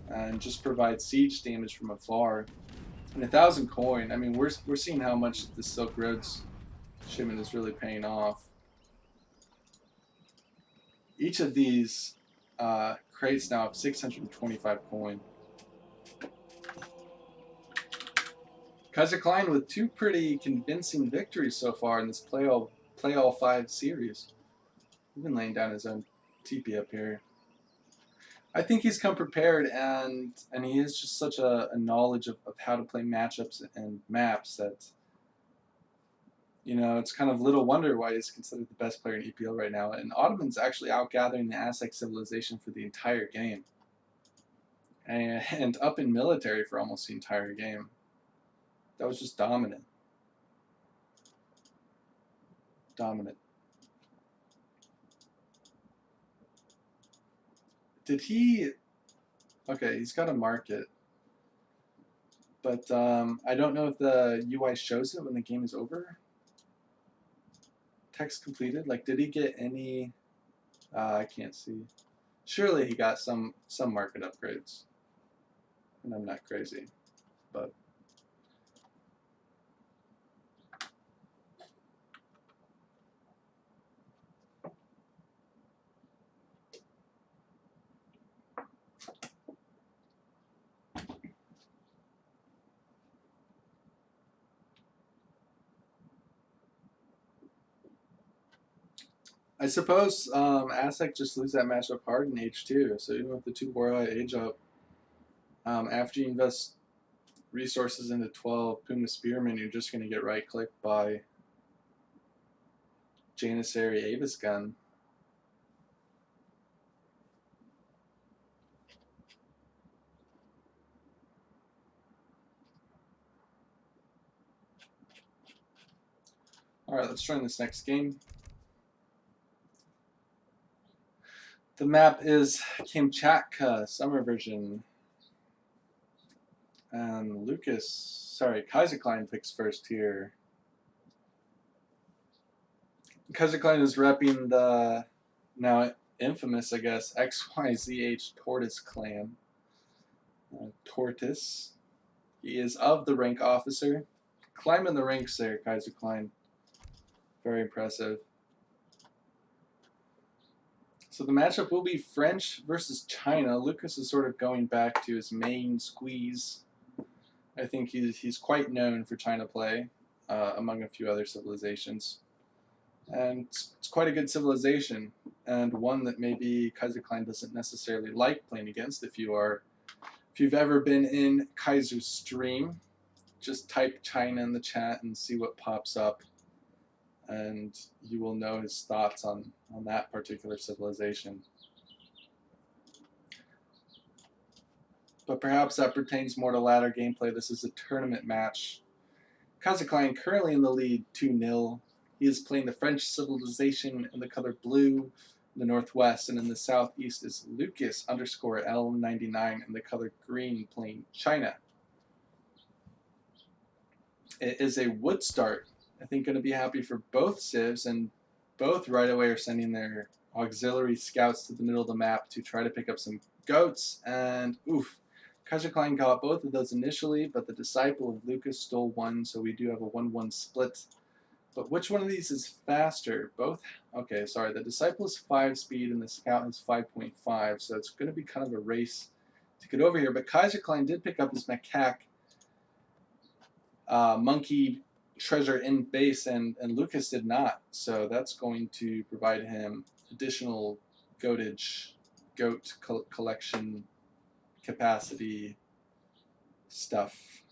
And just provide siege damage from afar. And 1,000 coin. I mean, we're seeing how much the Silk Roads shipment is really paying off. Each of these crates now have 625 coin. Kaiserklein with 2 pretty convincing victories so far in this play all 5 series. He's been laying down his own TP up here. I think he's come prepared, and he has just such a knowledge of how to play matchups and maps that, you know, it's kind of little wonder why he's considered the best player in EPL right now. And Ottoman's actually outgathering the Aztec civilization for the entire game. And up in military for almost the entire game. That was just dominant. Dominant. Did he... Okay, he's got a market. But I don't know if the UI shows it when the game is over. Text completed. Like, did he get any I can't see. Surely he got some market upgrades. And I'm not crazy, but I suppose Aztec just lose that matchup hard in H2. So even with the 2 Boreali age up, after you invest resources into 12 Puma Spearmen, you're just going to get right clicked by Janissary Avis Gun. Alright, let's join this next game. The map is Kamchatka, summer version. And Kaiserklein picks first here. Kaiserklein is repping the now infamous, I guess, XYZH Tortoise clan. Tortoise. He is of the rank officer. Climbing the ranks there, Kaiserklein. Very impressive. So the matchup will be French versus China. Lucas is sort of going back to his main squeeze. I think he's quite known for China play, among a few other civilizations. And it's quite a good civilization, and one that maybe Kaiserklein doesn't necessarily like playing against. If you've ever been in Kaiser's stream, just type China in the chat and see what pops up, and you will know his thoughts on that particular civilization. But perhaps that pertains more to ladder gameplay. This is a tournament match. Kaiserklein currently in the lead 2-0. He is playing the French civilization in the color blue in the northwest, and in the southeast is Lucas_L99 in the color green playing China. It is a wood start. I think going to be happy for both civs, and both right away are sending their auxiliary scouts to the middle of the map to try to pick up some goats, and oof. Kaiserklein got both of those initially, but the disciple of Lucas stole one, so we do have a 1-1 split. But which one of these is faster? Both? Okay, sorry. The disciple is 5 speed and the scout is 5.5, so it's going to be kind of a race to get over here. But Kaiserklein did pick up his macaque monkey treasure in base, and Lucas did not. So that's going to provide him additional goat collection capacity stuff.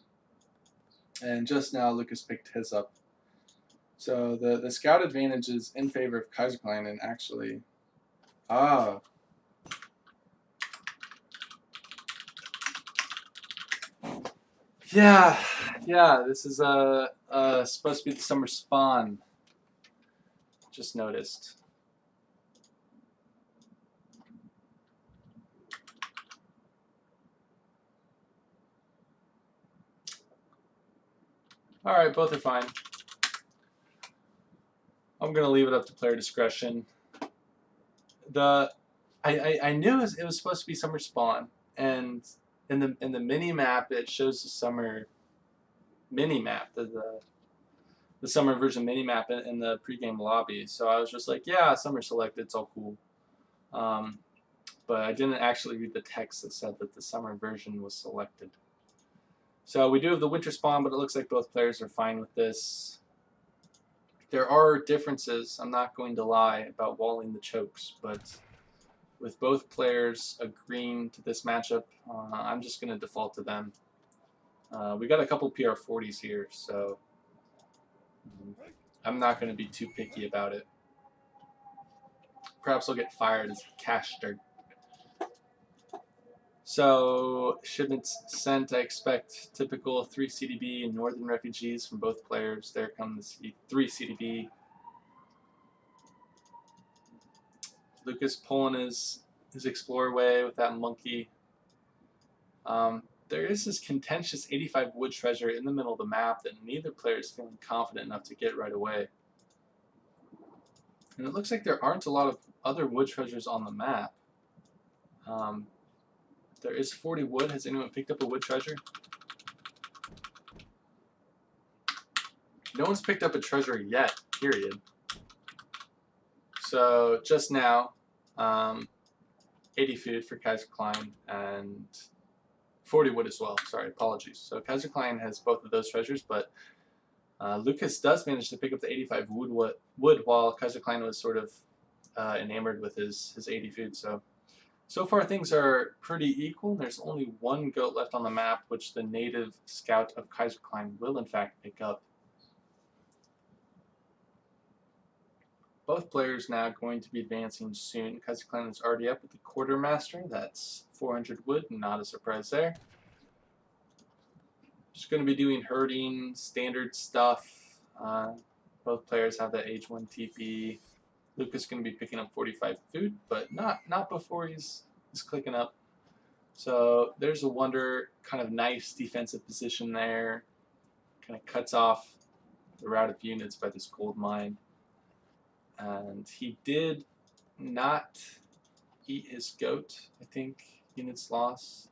And just now Lucas picked his up. So the scout advantage is in favor of Kaiserklein, and actually, yeah, this is supposed to be the summer spawn. Just noticed. All right, both are fine. I'm gonna leave it up to player discretion. I knew it was supposed to be summer spawn, and in the mini map it shows the summer mini map, the summer version mini map in the pregame lobby. So I was just like, yeah, summer selected, it's all cool. But I didn't actually read the text that said that the summer version was selected. So we do have the winter spawn, but it looks like both players are fine with this. There are differences, I'm not going to lie, about walling the chokes, but with both players agreeing to this matchup, I'm just going to default to them. We got a couple PR40s here, so I'm not going to be too picky about it. Perhaps I'll get fired as cash dirt. So, shipments sent, I expect typical 3 CDB and Northern refugees from both players. There comes the 3 CDB. Lucas pulling his Explorer way with that monkey. There is this contentious 85 wood treasure in the middle of the map that neither player is feeling confident enough to get right away. And it looks like there aren't a lot of other wood treasures on the map. There is 40 wood. Has anyone picked up a wood treasure? No one's picked up a treasure yet, period. So just now, 80 food for Kaiserklein and 40 wood as well. Sorry, apologies. So Kaiserklein has both of those treasures, but Lucas does manage to pick up the 85 wood while Kaiserklein was sort of enamored with his 80 food. So far things are pretty equal. There's only one goat left on the map, which the native scout of Kaiserklein will in fact pick up. Both players now going to be advancing soon. Kaiserklein is already up with the quartermaster. That's 400 wood, not a surprise there. Just going to be doing herding, standard stuff. Both players have that age 1 TP. Lucas is going to be picking up 45 food, but not before he's clicking up. So there's a wonder, kind of nice defensive position there. Kind of cuts off the route of units by this gold mine. And he did not eat his goat, I think. Units lost.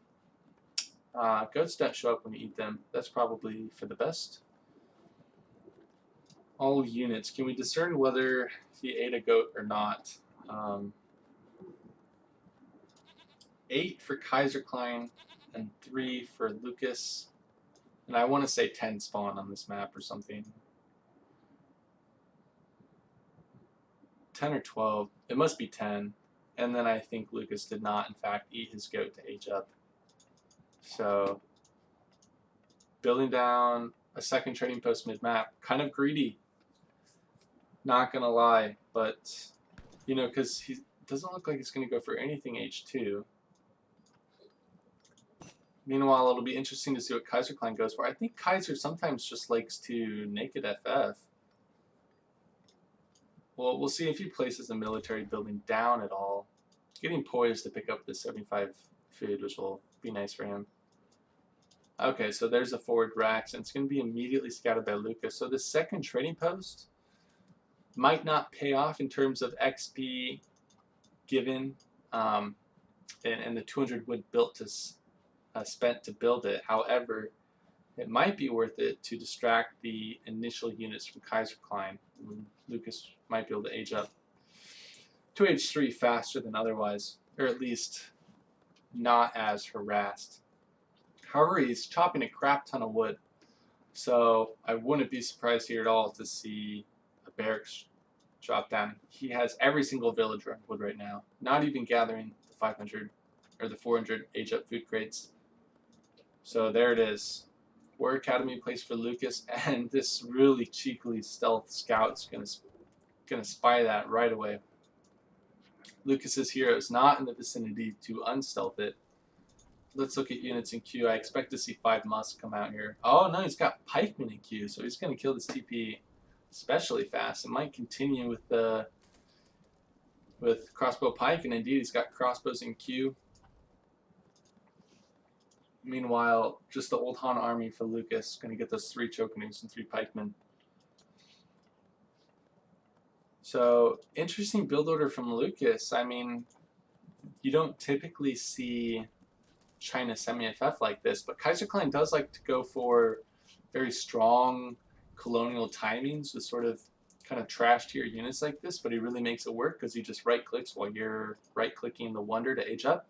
Goats don't show up when you eat them. That's probably for the best. All units. Can we discern whether he ate a goat or not? 8 for Kaiserklein and 3 for Lucas. And I want to say 10 spawn on this map or something. 10 or 12. It must be 10. And then I think Lucas did not, in fact, eat his goat to age up. So, building down a second trading post mid-map. Kind of greedy. Not going to lie. But, you know, because he doesn't look like he's going to go for anything H2. Meanwhile, it'll be interesting to see what Kaiserklein goes for. I think Kaiser sometimes just likes to naked FF. Well, we'll see if he places the military building down at all. Getting poised to pick up the 75 food, which will be nice for him. Okay, so there's a forward Rax, and it's going to be immediately scouted by Lucas. So the second trading post might not pay off in terms of XP given and the 200 wood built to spent to build it. However, it might be worth it to distract the initial units from Kaiserklein. Lucas might be able to age up to age 3 faster than otherwise, or at least not as harassed. However, he's chopping a crap ton of wood, so I wouldn't be surprised here at all to see a barracks drop down. He has every single villager on wood right now, not even gathering the 500 or the 400 age up food crates. So there it is. War Academy place for Lucas, and this really cheekily stealth scout's gonna spy that right away. Lucas's hero is not in the vicinity to unstealth it. Let's look at units in queue. I expect to see 5 musks come out here. Oh no, he's got pikemen in queue, so he's gonna kill this TP especially fast. It might continue with crossbow pike, and indeed he's got crossbows in queue. Meanwhile, just the old Han army for Lucas, going to get those 3 chokenews and 3 pikemen. So, interesting build order from Lucas. I mean, you don't typically see China semi-FF like this, but Kaiserklein does like to go for very strong colonial timings with sort of kind of trash tier units like this, but he really makes it work because he just right-clicks while you're right-clicking the Wonder to age up.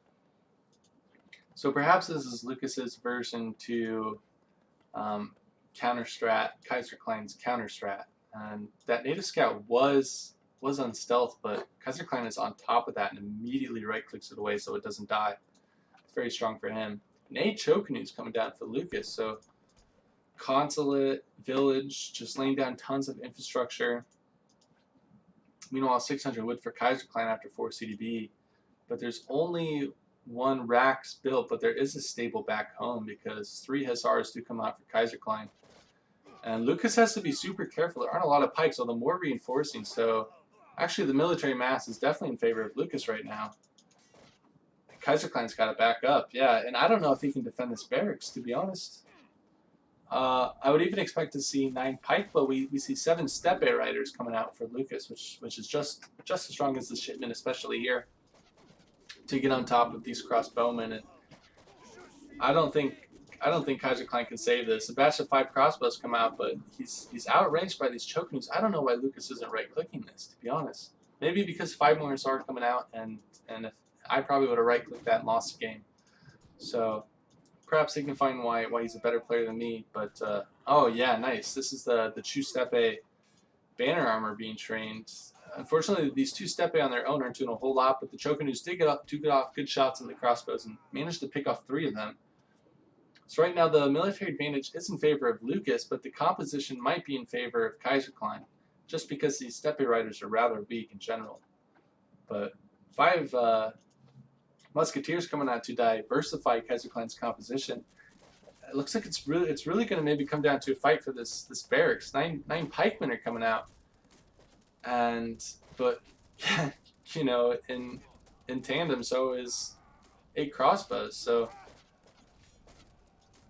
So perhaps this is Lucas's version to counter-strat, Kaiserklein's counter-strat. And that native scout was unstealth, but Kaiserklein is on top of that and immediately right-clicks it away so it doesn't die. It's very strong for him. And 8 chokenews coming down for Lucas, so consulate, village, just laying down tons of infrastructure. Meanwhile, 600 wood for Kaiserklein after 4 CDB, but there's only 1 Rax built, but there is a stable back home because 3 Hussars do come out for Kaiserklein. And Lucas has to be super careful. There aren't a lot of pikes, although more reinforcing, so actually the military mass is definitely in favor of Lucas right now. Kaiserklein's got to back up, yeah, and I don't know if he can defend this barracks, to be honest. I would even expect to see 9 pike, but we see 7 steppe riders coming out for Lucas, which is just as strong as the shipment, especially here, to get on top of these crossbowmen. And I don't think Kaiserklein can save this. A batch of 5 crossbows come out, but he's outranged by these chokenews. I don't know why Lucas isn't right clicking this, to be honest. Maybe because 5 more are coming out, and if I probably would have right clicked that and lost the game. So perhaps signifying why he's a better player than me. But oh yeah, nice. This is the Chu Steppe banner armor being trained. Unfortunately, these 2 Steppe on their own aren't doing a whole lot, but the Chokenews did get off good shots in the crossbows and managed to pick off 3 of them. So right now the military advantage is in favor of Lucas, but the composition might be in favor of Kaiserklein, just because these Steppe riders are rather weak in general. But 5 Musketeers coming out to diversify Kaiserklein's composition. It looks like it's really going to maybe come down to a fight for this barracks. 9 pikemen are coming out, but you know, in tandem, so is 8 crossbows. So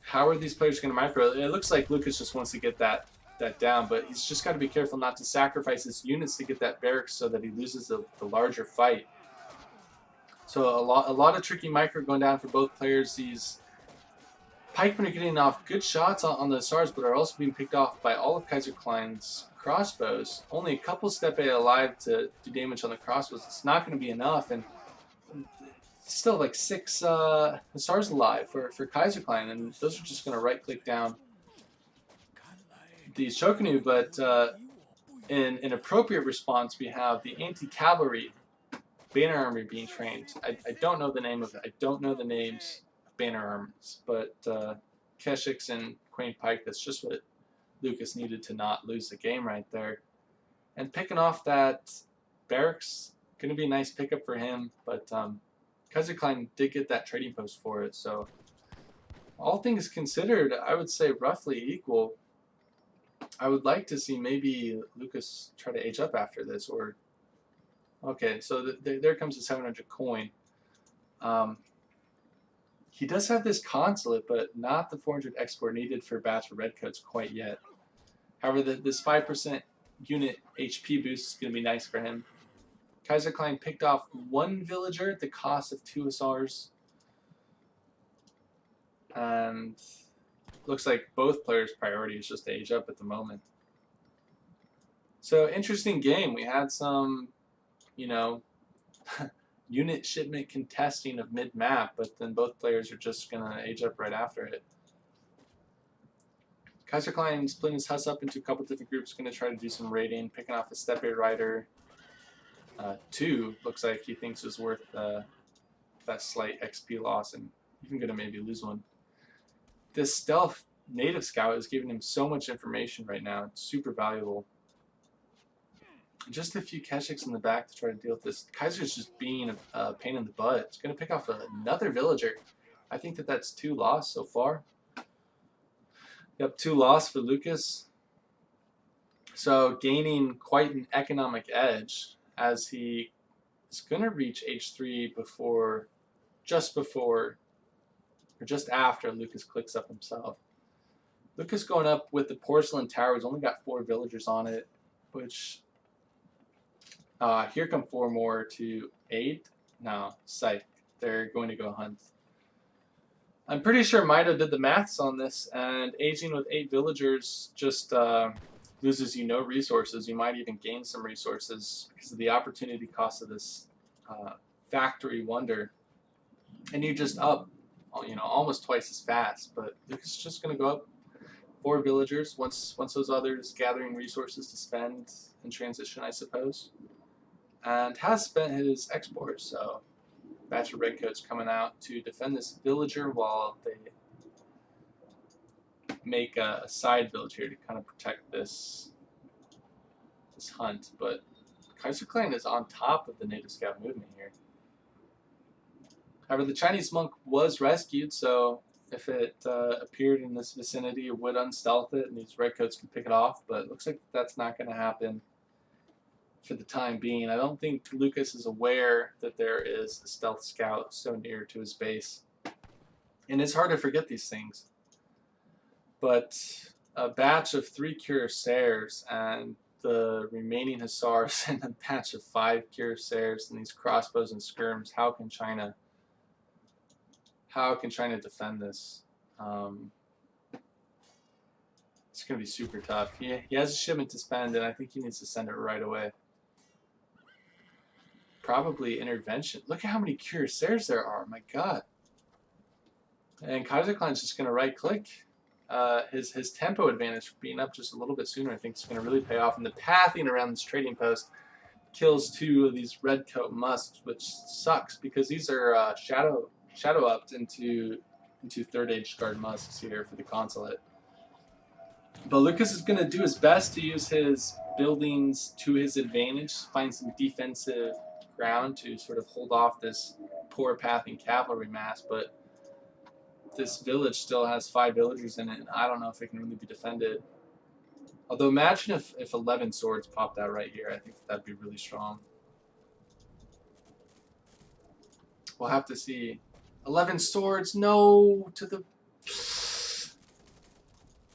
how are these players going to micro? It looks like Lucas just wants to get that down, but he's just got to be careful not to sacrifice his units to get that barracks so that he loses the larger fight. So a lot of tricky micro going down for both players. These pikemen are getting off good shots on the SARs, but are also being picked off by all of Kaiserklein's crossbows. Only a couple Steppe alive to do damage on the crossbows. It's not going to be enough, and still like 6 SARs alive for Kaiserklein, and those are just going to right click down these Chokenu. But in an appropriate response, we have the anti-cavalry banner army being trained. I don't know the name of it. I don't know the names of banner armies, but Keshiks and Quain Pike, that's just what Lucas needed to not lose the game right there. And picking off that barracks, going to be a nice pickup for him, but Kaiserklein did get that trading post for it, so all things considered, I would say roughly equal. I would like to see maybe Lucas try to age up after this, or okay, so there comes the 700 coin. He does have this consulate, but not the 400 export needed for batch of redcoats quite yet. However, this 5% unit HP boost is going to be nice for him. Kaiserklein picked off 1 villager at the cost of 2 SRs. And looks like both players' priority is just to age up at the moment. So, interesting game. We had some, you know, unit shipment contesting of mid-map, but then both players are just going to age up right after it. Kaiserklein splitting his Huss up into a couple different groups, going to try to do some raiding, picking off a Steppe Rider. 2 looks like he thinks is worth that slight XP loss, and even going to maybe lose one. This stealth native scout is giving him so much information right now. It's super valuable. Just a few Keshiks in the back to try to deal with this. Kaiser's just being a pain in the butt. It's going to pick off another villager. I think that's 2 loss so far. Yep, 2 loss for Lucas. So gaining quite an economic edge as he is going to reach H3 just after Lucas clicks up himself. Lucas going up with the porcelain tower. He's only got 4 villagers on it, which here come 4 more to aid. No, psych. They're going to go hunt. I'm pretty sure Mido did the maths on this, and aging with 8 villagers just loses you no resources. You might even gain some resources because of the opportunity cost of this factory wonder, and you're just up, you know, almost twice as fast. But Lucas is just going to go up 4 villagers once those others gathering resources to spend in transition, I suppose, and has spent his export. So batch of redcoats coming out to defend this villager while they make a side village here to kind of protect this hunt. But Kaiserklein is on top of the native scout movement here. However, the Chinese monk was rescued, so if it appeared in this vicinity, it would unstealth it, and these redcoats can pick it off. But it looks like that's not going to happen for the time being. I don't think Lucas is aware that there is a stealth scout so near to his base. And it's hard to forget these things. But a batch of 3 cuirassiers and the remaining hussars and a batch of 5 cuirassiers and these crossbows and skirms. How can China defend this? It's going to be super tough. He has a shipment to spend, and I think he needs to send it right away. Probably intervention. Look at how many cuirassiers there are. My God. And Kaiserklein's just going to right-click. His tempo advantage for being up just a little bit sooner, I think, is going to really pay off. And the pathing around this trading post kills 2 of these red coat musks, which sucks because these are shadow upped into 3rd age guard musks here for the consulate. But Lucas is going to do his best to use his buildings to his advantage, find some defensive ground to sort of hold off this poor pathing cavalry mass, but this village still has 5 villagers in it, and I don't know if it can really be defended. Although imagine if 11 swords popped out right here. I think that'd be really strong. We'll have to see. 11 swords, no, to the...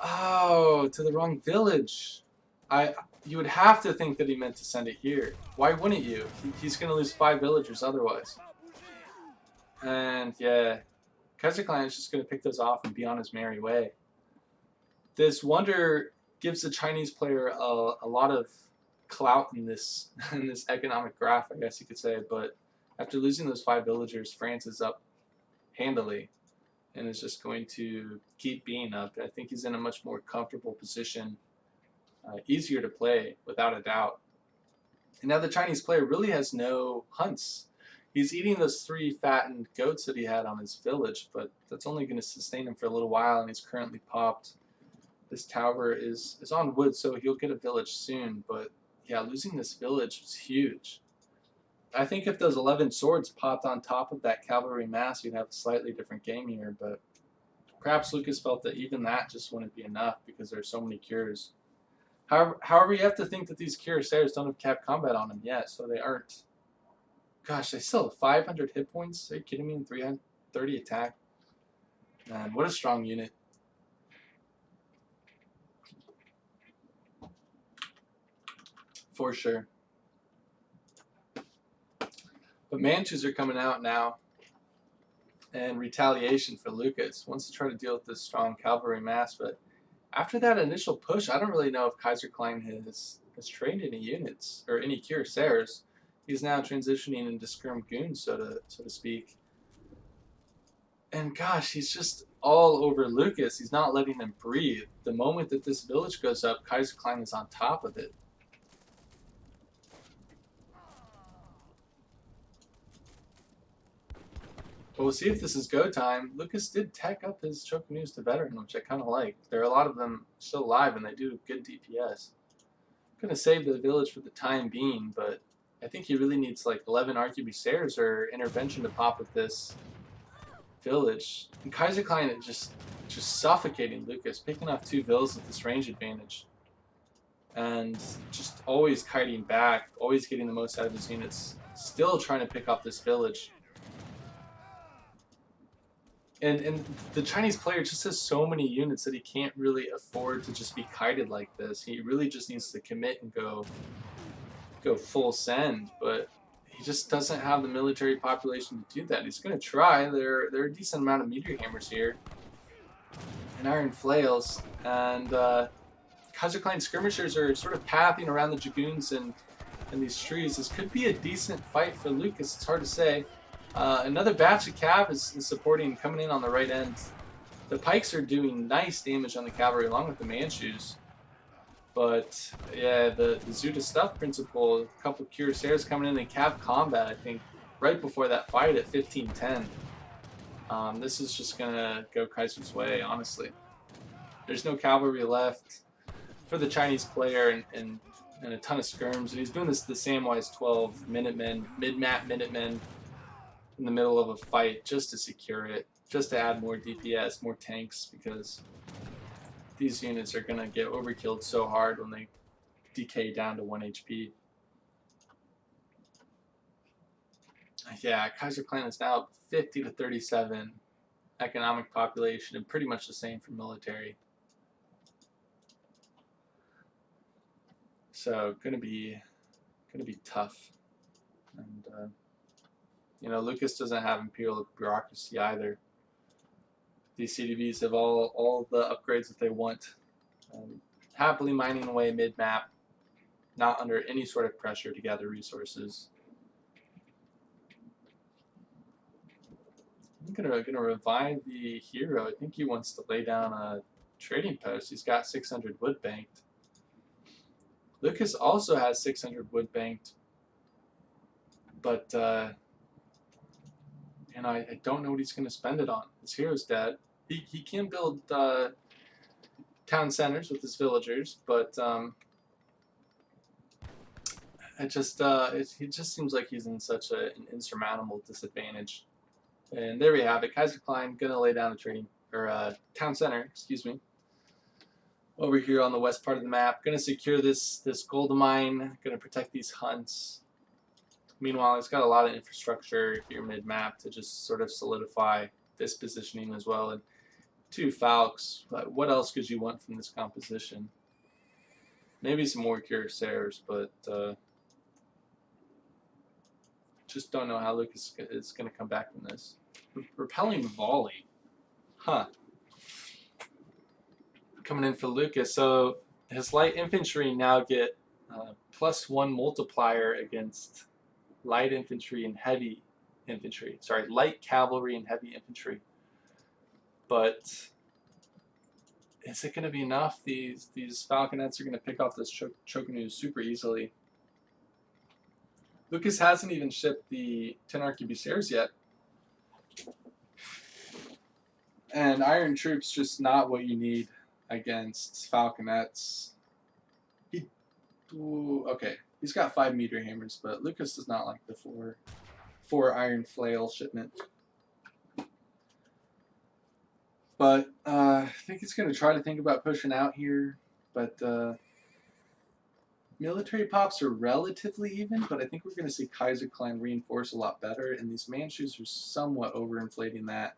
Oh, to the wrong village. You would have to think that he meant to send it here. Why wouldn't you? He's going to lose 5 villagers otherwise. And yeah, Kaiserklein is just going to pick those off and be on his merry way. This wonder gives the Chinese player a lot of clout in this economic graph, I guess you could say. But after losing those 5 villagers, France is up handily and is just going to keep being up. I think he's in a much more comfortable position, easier to play without a doubt. And now the Chinese player really has no hunts. He's eating those 3 fattened goats that he had on his village, but that's only going to sustain him for a little while, and he's currently popped. This tower is on wood, so he'll get a village soon, but yeah, losing this village was huge. I think if those 11 swords popped on top of that cavalry mass, we'd have a slightly different game here, but perhaps Lucas felt that even that just wouldn't be enough because there's so many cures. However, you have to think that these cuirassiers don't have cap combat on them yet, so they aren't. Gosh, they still have 500 hit points? Are you kidding me? And 330 attack? Man, what a strong unit. For sure. But Manchus are coming out now. And retaliation for Lucas. Wants to try to deal with this strong cavalry mass, but after that initial push, I don't really know if Kaiserklein has trained any units or any cuirassiers. He's now transitioning into skirm goons, so to speak. And gosh, he's just all over Lucas. He's not letting him breathe. The moment that this village goes up, Kaiserklein is on top of it. But we'll see if this is go time. Lucas did tech up his Chokanus to veteran, which I kind of like. There are a lot of them still alive, and they do good DPS. I'm going to save the village for the time being, but I think he really needs like 11 arquebusiers or intervention to pop with this village. And Kaiserklein is just suffocating Lucas, picking off 2 vills with this range advantage. And just always kiting back, always getting the most out of his units. Still trying to pick off this village. And the Chinese player just has so many units that he can't really afford to just be kited like this. He really just needs to commit and go full send, but he just doesn't have the military population to do that. He's going to try. There are a decent amount of meteor hammers here and iron flails, and Kaiserklein skirmishers are sort of pathing around the dragoons and these trees. This could be a decent fight for Lucas. It's hard to say. Another batch of cav is supporting, coming in on the right end. The pikes are doing nice damage on the cavalry along with the Manchus. But yeah, the Zuta stuff principle, a couple of cuirassiers coming in cav combat, I think, right before that fight at 1510. This is just going to go Kaiser's way, honestly. There's no cavalry left for the Chinese player and a ton of skirms. And he's doing this to the Samwise 12 Minutemen, mid-map Minutemen, in the middle of a fight just to secure it, just to add more DPS, more tanks, because these units are going to get overkilled so hard when they decay down to 1 HP. Yeah, Kaiserklein is now 50 to 37 economic population and pretty much the same for military. So gonna be tough. And you know, Lucas doesn't have Imperial bureaucracy either. These CDVs have all the upgrades that they want. Happily mining away mid map, not under any sort of pressure to gather resources. I'm gonna revive the hero. I think he wants to lay down a trading post. He's got 600 wood banked. Lucas also has 600 wood banked, but and I don't know what he's gonna spend it on. His hero's dead. He can build town centers with his villagers, but it just seems like he's in such an insurmountable disadvantage. And there we have it. Kaiserklein gonna lay down a trading or a town center, excuse me, over here on the west part of the map. Gonna secure this gold mine. Gonna protect these hunts. Meanwhile, he's got a lot of infrastructure here mid map to just sort of solidify this positioning as well. And 2 Falcons. But what else could you want from this composition? Maybe some more Cuirassiers, but just don't know how Lucas is going to come back from this. Repelling volley. Huh. Coming in for Lucas. So his light infantry now get +1 multiplier against light infantry and heavy infantry. Sorry, light cavalry and heavy infantry. But is it going to be enough? These falconets are going to pick off this Chocanoos super easily. Lucas hasn't even shipped the 10 arquebusiers yet. And iron troops just not what you need against falconets. Okay, he's got 5 meteor hammers, but Lucas does not like the 4 iron flail shipment. But I think he's going to try to think about pushing out here. But military pops are relatively even, but I think we're going to see Kaiserklein reinforce a lot better, and these Manchus are somewhat overinflating that.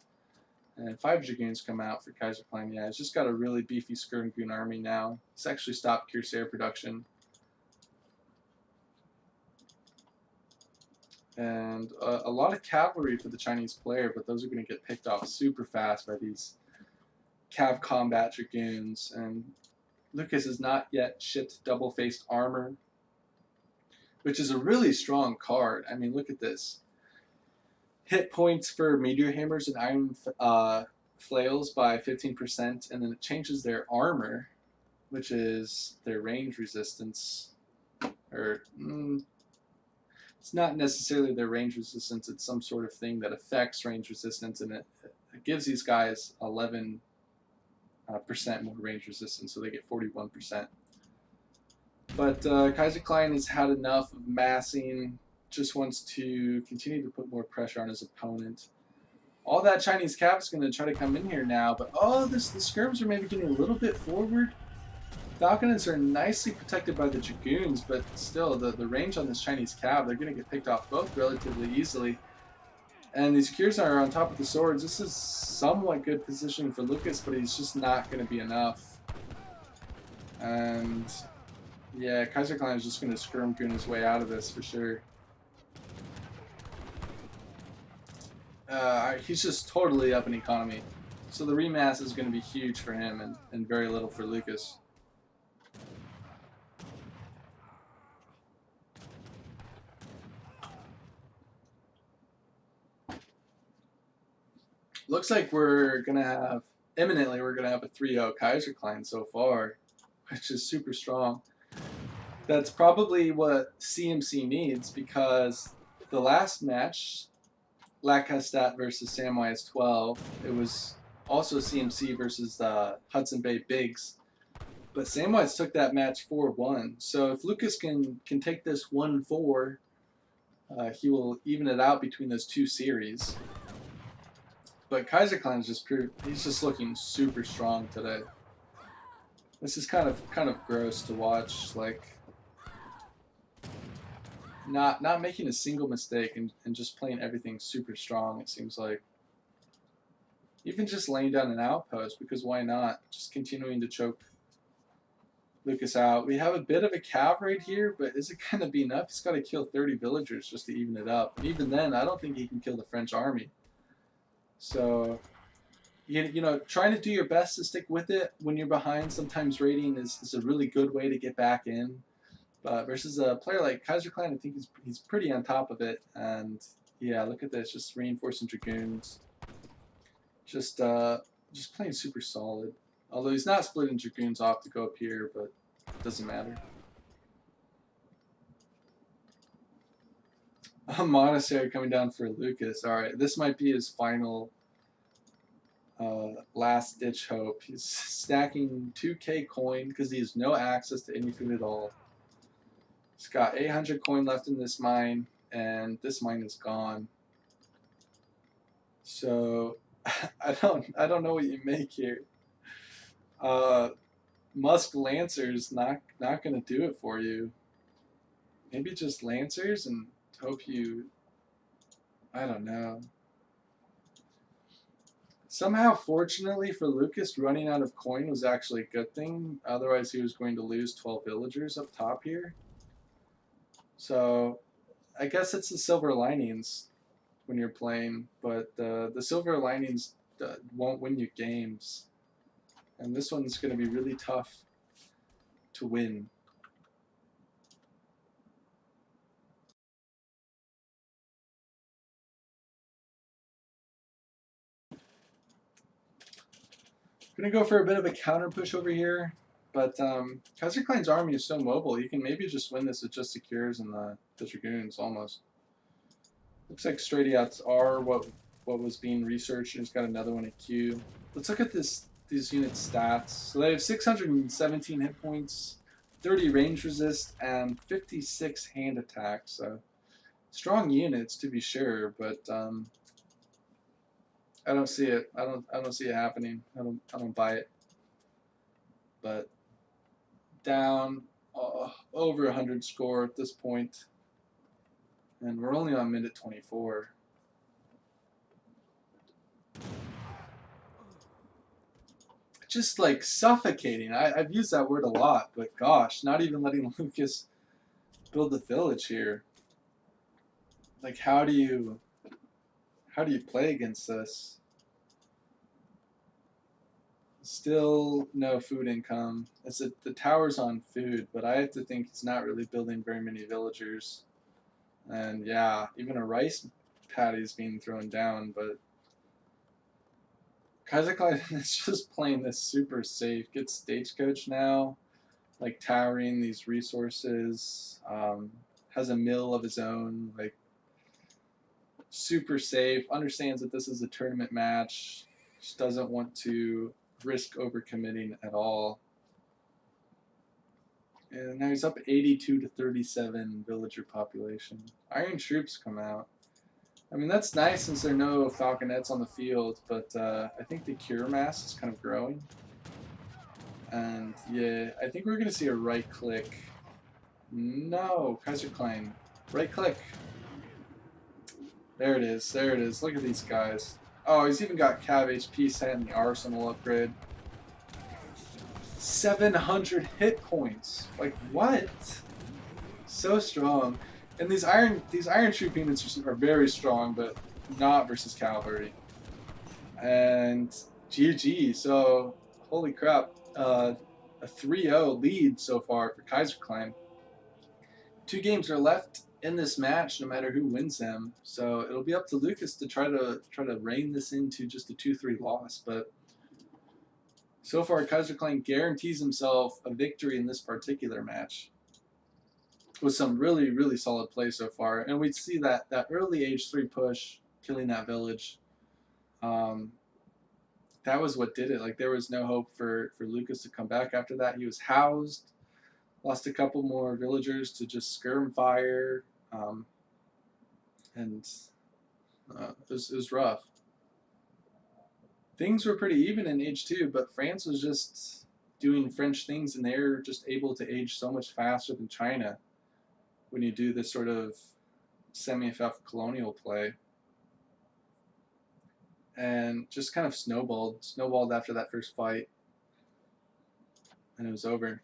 And 5 Dragoons come out for Kaiserklein. Yeah, he's just got a really beefy Skirmgoon army now. He's actually stopped Cuirassier production. And a lot of cavalry for the Chinese player, but those are going to get picked off super fast by these Cav Combat Dragoons. And Lucas has not yet shipped double-faced armor, which is a really strong card. I mean, look at this. Hit points for meteor hammers and iron flails by 15%, and then it changes their armor, which is their range resistance. Or it's not necessarily their range resistance. It's some sort of thing that affects range resistance, and it gives these guys 11% more range resistance, so they get 41%. But Kaiserklein has had enough of massing, just wants to continue to put more pressure on his opponent. All that Chinese cap is going to try to come in here now, but the skirms are maybe getting a little bit forward. Falconets are nicely protected by the Dragoons, but still, the range on this Chinese cav, they're going to get picked off both relatively easily. And these Kurs are on top of the swords. This is somewhat good positioning for Lucas, but he's just not going to be enough. And yeah, Kaiserklein is just going to Skirmgoon his way out of this for sure. He's just totally up in economy. So the remass is going to be huge for him and very little for Lucas. Looks like we're going to have, imminently, we're going to have a 3-0 Kaiserklein so far, which is super strong. That's probably what CMC needs, because the last match, Lacastadt versus Samwise 12, it was also CMC versus Hudson Bay Bigs. But Samwise took that match 4-1. So if Lucas can take this 1-4, he will even it out between those 2 series. But Kaiserklein is just he's just looking super strong today. This is kind of gross to watch, like not making a single mistake and just playing everything super strong, it seems like. Even just laying down an outpost, because why not? Just continuing to choke Lucas out. We have a bit of a cav right here, but is it going to be enough? He's got to kill 30 villagers just to even it up. And even then, I don't think he can kill the French army. So, you know, trying to do your best to stick with it when you're behind. Sometimes raiding is a really good way to get back in. But versus a player like Kaiserklein, I think he's pretty on top of it. And yeah, look at this, just reinforcing dragoons. Just playing super solid. Although he's not splitting dragoons off to go up here, but it doesn't matter. A monastery coming down for Lucas. All right, this might be his final last ditch hope. He's stacking 2k coin because he has no access to any food at all. He's got 800 coin left in this mine, and this mine is gone. So I don't know what you make here. Musk Lancers not gonna do it for you. Maybe just Lancers and hope you. I don't know. Somehow, fortunately for Lucas, running out of coin was actually a good thing. Otherwise, he was going to lose 12 villagers up top here. So, I guess it's the silver linings when you're playing, but the silver linings won't win you games. And this one's going to be really tough to win. Going to go for a bit of a counter push over here, but Kaiserklein's army is so mobile, you can maybe just win this with just the cures and the dragoons almost. Looks like straight outs are what was being researched. He's got another one at Q. Let's look at these unit stats. So they have 617 hit points, 30 range resist, and 56 hand attack. So strong units to be sure, but I don't see it. I don't see it happening. I don't buy it. But down over 100 score at this point, and we're only on minute 24. Just like suffocating. I've used that word a lot, but gosh, not even letting Lucas build the village here. Like, how do you play against this? Still no food income. The tower's on food, but I have to think he's not really building very many villagers. And yeah, even a rice paddy is being thrown down, but Kaiserklein is just playing this super safe. Gets stagecoach now, like towering these resources. Has a mill of his own, like super safe. Understands that this is a tournament match. Just doesn't want to risk overcommitting at all. And now he's up 82 to 37 villager population. Iron troops come out. I mean, that's nice since there are no falconets on the field, but I think the cure mass is kind of growing. And yeah, I think we're going to see a right click. No, Kaiserklein. Right click. There it is. There it is. Look at these guys. Oh, he's even got Cav HP set in the Arsenal upgrade. 700 hit points. Like, what? So strong. And these iron troop units are very strong, but not versus cavalry. And GG. So, holy crap. A 3-0 lead so far for Kaiserklein. 2 games are left in this match, no matter who wins them. So it'll be up to Lucas to try to rein this into just a 2-3 loss. But so far, Kaiserklein guarantees himself a victory in this particular match with some really, really solid play so far. And we'd see that early H3 push, killing that village. That was what did it. Like, there was no hope for Lucas to come back after that. He was housed, lost a couple more villagers to just skirm fire, and it was rough. Things were pretty even in Age 2, but France was just doing French things, and they're just able to age so much faster than China when you do this sort of semi-FF colonial play. And just kind of snowballed after that first fight, and it was over.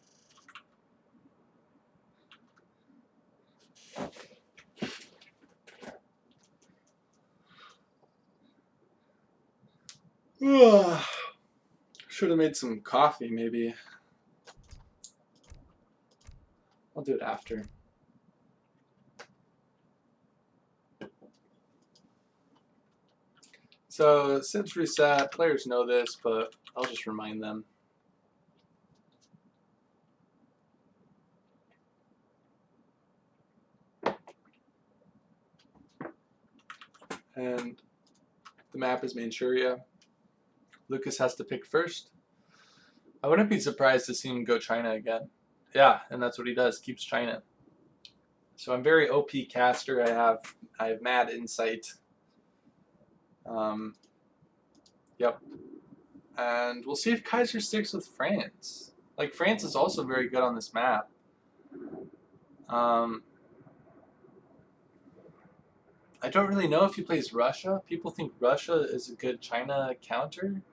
Should have made some coffee, maybe. I'll do it after. So, since reset, players know this, but I'll just remind them. And the map is Manchuria. Lucas has to pick first. I wouldn't be surprised to see him go China again. Yeah, and that's what he does, keeps China. So I'm very OP caster. I have mad insight. Yep. And we'll see if Kaiser sticks with France. Like, France is also very good on this map. I don't really know if he plays Russia. People think Russia is a good China counter.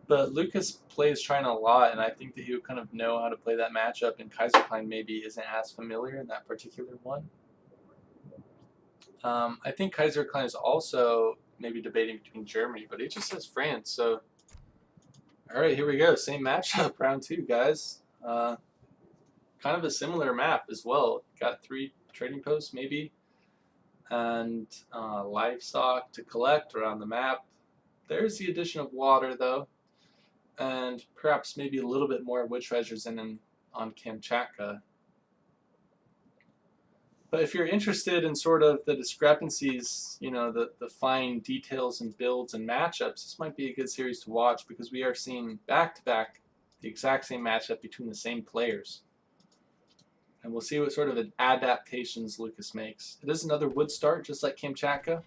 But Lucas plays China a lot, and I think that he would kind of know how to play that matchup, and Kaiserklein maybe isn't as familiar in that particular one. I think Kaiserklein is also maybe debating between Germany, but he just says France, so... Alright, here we go. Same matchup, round 2, guys. Kind of a similar map as well. Got 3 trading posts, maybe, and livestock to collect around the map. There's the addition of water, though, and perhaps maybe a little bit more wood treasures on Kamchatka. But if you're interested in sort of the discrepancies, you know, the fine details and builds and matchups, this might be a good series to watch, because we are seeing back-to-back the exact same matchup between the same players. And we'll see what sort of adaptations Lucas makes. It is another wood start, just like Kamchatka.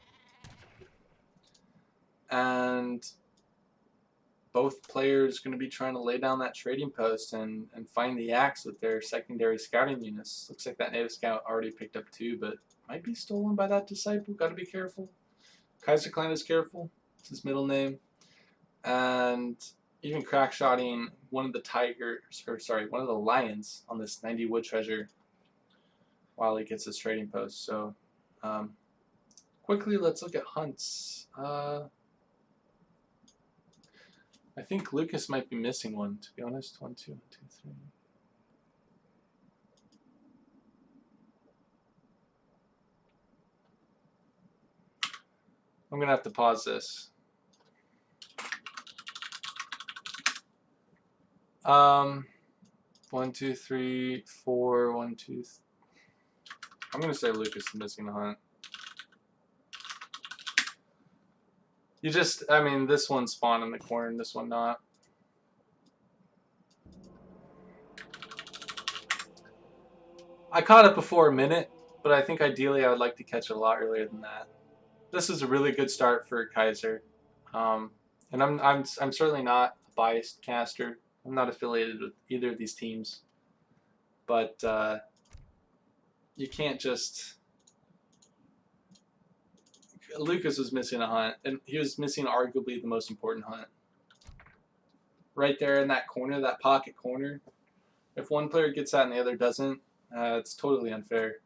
And both players going to be trying to lay down that trading post and find the axe with their secondary scouting units. Looks like that native scout already picked up 2, but might be stolen by that disciple. Got to be careful. Kaiserklein is careful. It's his middle name. And even crack-shotting one of the lions on this 90 wood treasure while he gets his trading post. So quickly, let's look at hunts. I think Lucas might be missing one, to be honest. 1, 2, 1, 2, 3. I'm gonna have to pause this. 1, 2, 3, 4, 1, 2. I'm gonna say Lucas is missing the hunt. You just, I mean, this one spawned in the corner and this one not. I caught it before a minute, but I think ideally I would like to catch it a lot earlier than that. This is a really good start for Kaiser, and I'm certainly not a biased caster. I'm not affiliated with either of these teams, but you can't just. Lucas was missing a hunt, and he was missing arguably the most important hunt. Right there in that corner, that pocket corner. If one player gets that and the other doesn't, it's totally unfair.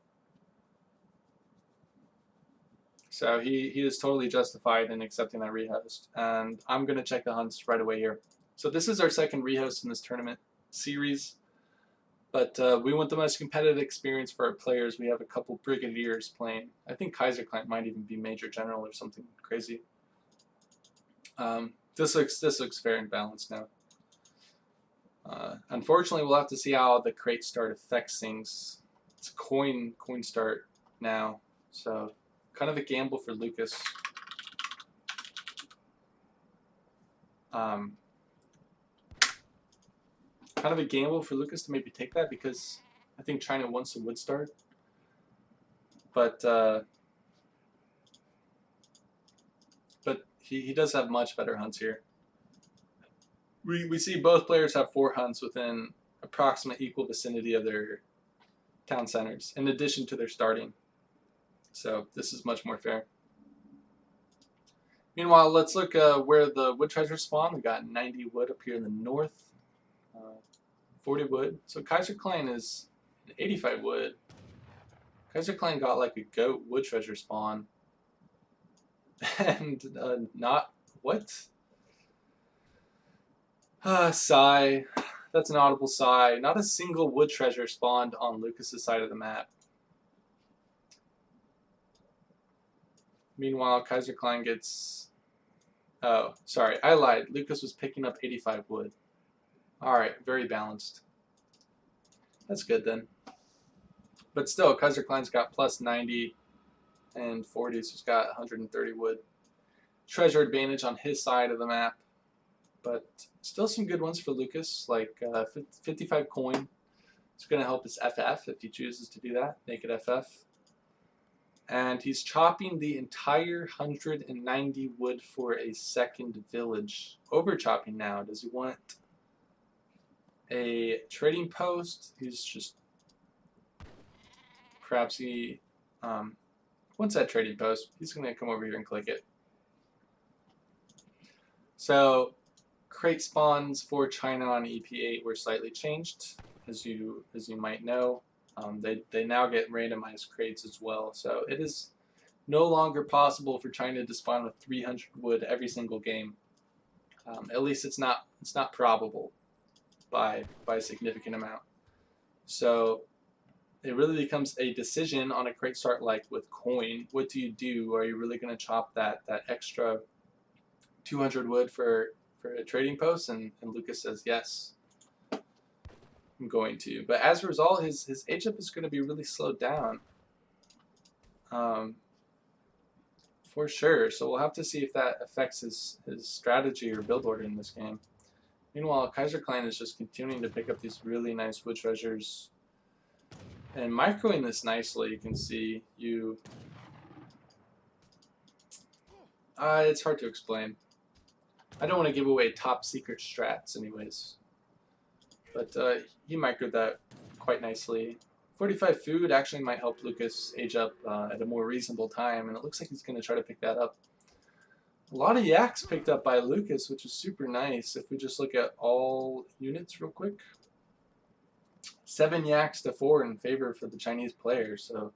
So he is totally justified in accepting that rehost. And I'm going to check the hunts right away here. So this is our second rehost in this tournament series. But we want the most competitive experience for our players. We have a couple brigadiers playing. I think Kaiserklein might even be major general or something crazy. This looks fair and balanced now. Unfortunately, we'll have to see how the crate start affects things. It's a coin start now, so kind of a gamble for Lucas. Kind of a gamble for Lucas to maybe take that, because I think China wants a wood start. But he does have much better hunts here. We see both players have 4 hunts within approximate equal vicinity of their town centers, in addition to their starting. So this is much more fair. Meanwhile, let's look where the wood treasure spawn. We got 90 wood up here in the north. 40 wood. So Kaiserklein is 85 wood. Kaiserklein got like a goat wood treasure spawn. And not what? Sigh. That's an audible sigh. Not a single wood treasure spawned on Lucas's side of the map. Meanwhile, Kaiserklein gets... Oh, sorry, I lied. Lucas was picking up 85 wood. Alright, very balanced. That's good then. But still, Kaiserklein's got plus 90 and 40, so he's got 130 wood. Treasure advantage on his side of the map. But still some good ones for Lucas, like 55 coin. It's going to help his FF if he chooses to do that, naked FF. And he's chopping the entire 190 wood for a second village. Over chopping now. Does he want a trading post? He's just... Perhaps he wants that trading post. He's going to come over here and click it. So, crate spawns for China on EP8 were slightly changed, as you might know. They now get randomized crates as well, so it is no longer possible for China to spawn with 300 wood every single game. At least it's not probable by a significant amount. So it really becomes a decision on a crate start like with coin. What do you do? Are you really going to chop that extra 200 wood for a trading post? And Lucas says yes. I'm going to. But as a result, his HF is going to be really slowed down. For sure. So we'll have to see if that affects his strategy or build order in this game. Meanwhile, Kaiserklein is just continuing to pick up these really nice wood treasures. And microing this nicely, you can see it's hard to explain. I don't want to give away top secret strats anyways. But he microed that quite nicely. 45 food actually might help Lucas age up at a more reasonable time, and it looks like he's going to try to pick that up. A lot of yaks picked up by Lucas, which is super nice. If we just look at all units real quick. 7 yaks to 4 in favor for the Chinese player, so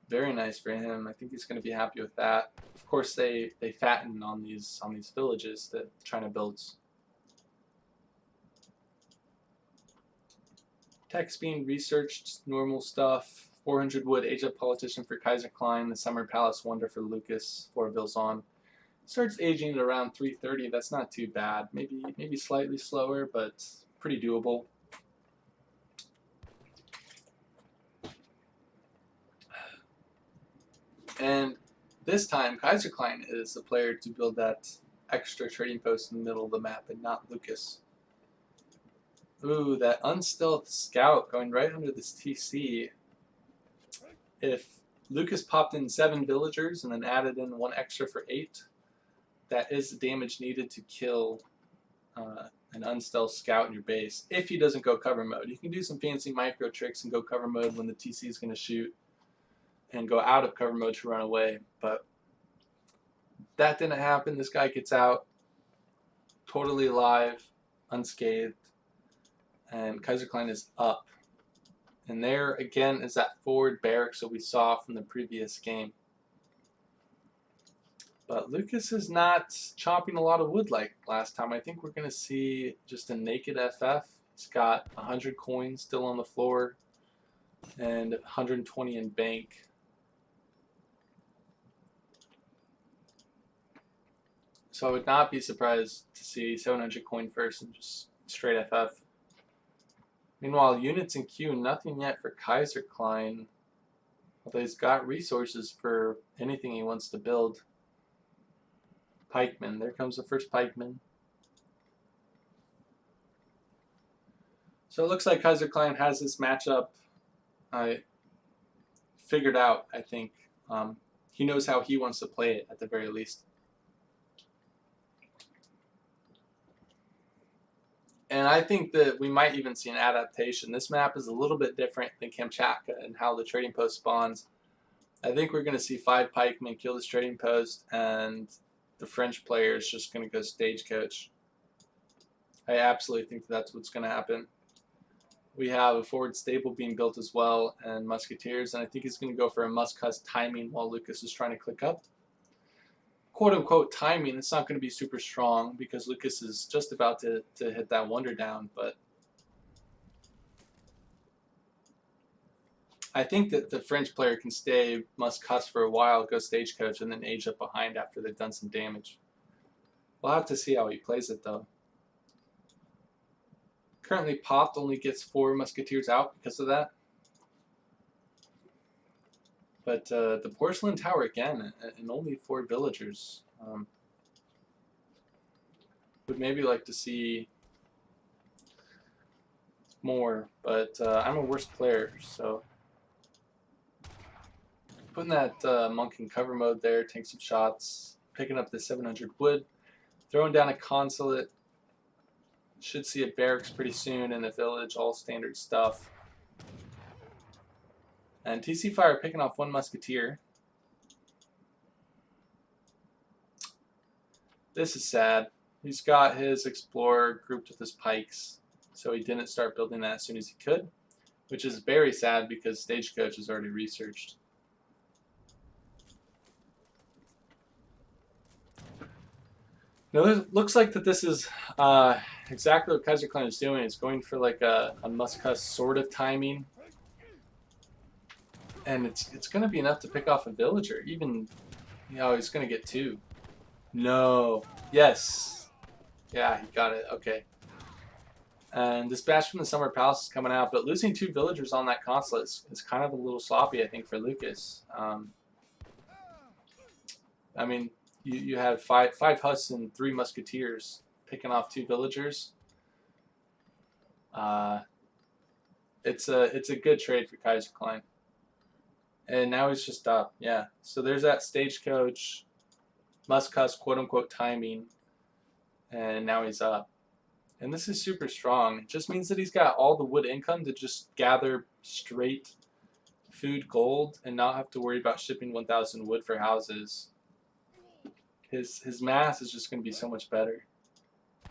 very nice for him. I think he's going to be happy with that. Of course, they fatten on these villages that China builds. Tech's being researched, normal stuff. 400 wood, age-up politician for Kaiserklein. The Summer Palace wonder for Lucas, 4 bills on. Starts aging at around 330. That's not too bad. Maybe slightly slower, but pretty doable. And this time, Kaiserklein is the player to build that extra trading post in the middle of the map and not Lucas. Ooh, that unstealth scout going right under this TC. If Lucas popped in 7 villagers and then added in 1 extra for 8, that is the damage needed to kill an unstealth scout in your base. If he doesn't go cover mode. You can do some fancy micro tricks and go cover mode when the TC is going to shoot and go out of cover mode to run away. But that didn't happen. This guy gets out totally alive, unscathed. And Kaiserklein is up. And there again is that forward barracks that we saw from the previous game. But Lucas is not chopping a lot of wood like last time. I think we're going to see just a naked FF. He's got 100 coins still on the floor and 120 in bank. So I would not be surprised to see 700 coin first and just straight FF. Meanwhile, units in queue, nothing yet for Kaiserklein. Although he's got resources for anything he wants to build. Pikeman. There comes the first pikeman. So it looks like Kaiserklein has this matchup figured out, I think. He knows how he wants to play it, at the very least. And I think that we might even see an adaptation. This map is a little bit different than Kamchatka and how the trading post spawns. I think we're going to see 5 pikemen kill this trading post, and the French player is just going to go stagecoach. I absolutely think that's what's going to happen. We have a forward stable being built as well, and musketeers, and I think he's going to go for a must-cuss timing while Lucas is trying to click up. Quote-unquote timing, it's not going to be super strong because Lucas is just about to hit that wonder down, but I think that the French player can stay must-cuss for a while, go stagecoach, and then age up behind after they've done some damage. We'll have to see how he plays it, though. Currently, Popped only gets 4 musketeers out because of that. But the Porcelain Tower, again, and only 4 villagers. Would maybe like to see more, but I'm a worse player, so... Putting that monk in cover mode there, taking some shots, picking up the 700 wood, throwing down a consulate. Should see a barracks pretty soon in the village, all standard stuff. And TC Fire picking off 1 musketeer. This is sad. He's got his explorer grouped with his pikes, so he didn't start building that as soon as he could, which is very sad because Stagecoach is already researched. Now, it looks like that this is exactly what Kaiserklein is doing. It's going for like a must-cuss sort of timing. And it's going to be enough to pick off a villager. Even, you know, he's going to get 2. No. Yes. Yeah, he got it. Okay. And Dispatch from the Summer Palace is coming out. But losing 2 villagers on that consulate is kind of a little sloppy, I think, for Lucas. I mean... You had five Huss and 3 musketeers picking off 2 villagers. It's a good trade for Kaiserklein. And now he's just up. Yeah. So there's that stagecoach, must-cuss, quote-unquote timing. And now he's up. And this is super strong. It just means that he's got all the wood income to just gather straight food gold and not have to worry about shipping 1,000 wood for houses. His mass is just going to be so much better.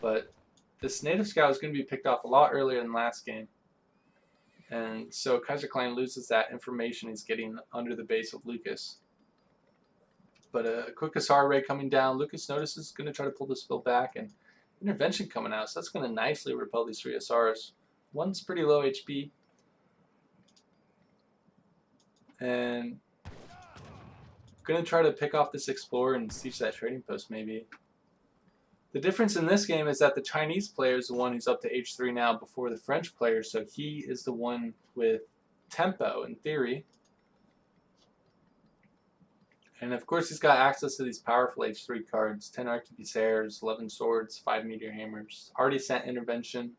But this native scout is going to be picked off a lot earlier than last game. And so Kaiserklein loses that information he's getting under the base of Lucas. But a quick Hussar ray coming down. Lucas notices going to try to pull this fill back. And intervention coming out. So that's going to nicely repel these 3 Hussars. One's pretty low HP. And... going to try to pick off this explorer and siege that trading post, maybe. The difference in this game is that the Chinese player is the one who's up to H3 now before the French player, so he is the one with tempo, in theory. And of course he's got access to these powerful H3 cards, 10 Arquebusiers, 11 Swords, 5 Meteor Hammers. Already sent Intervention.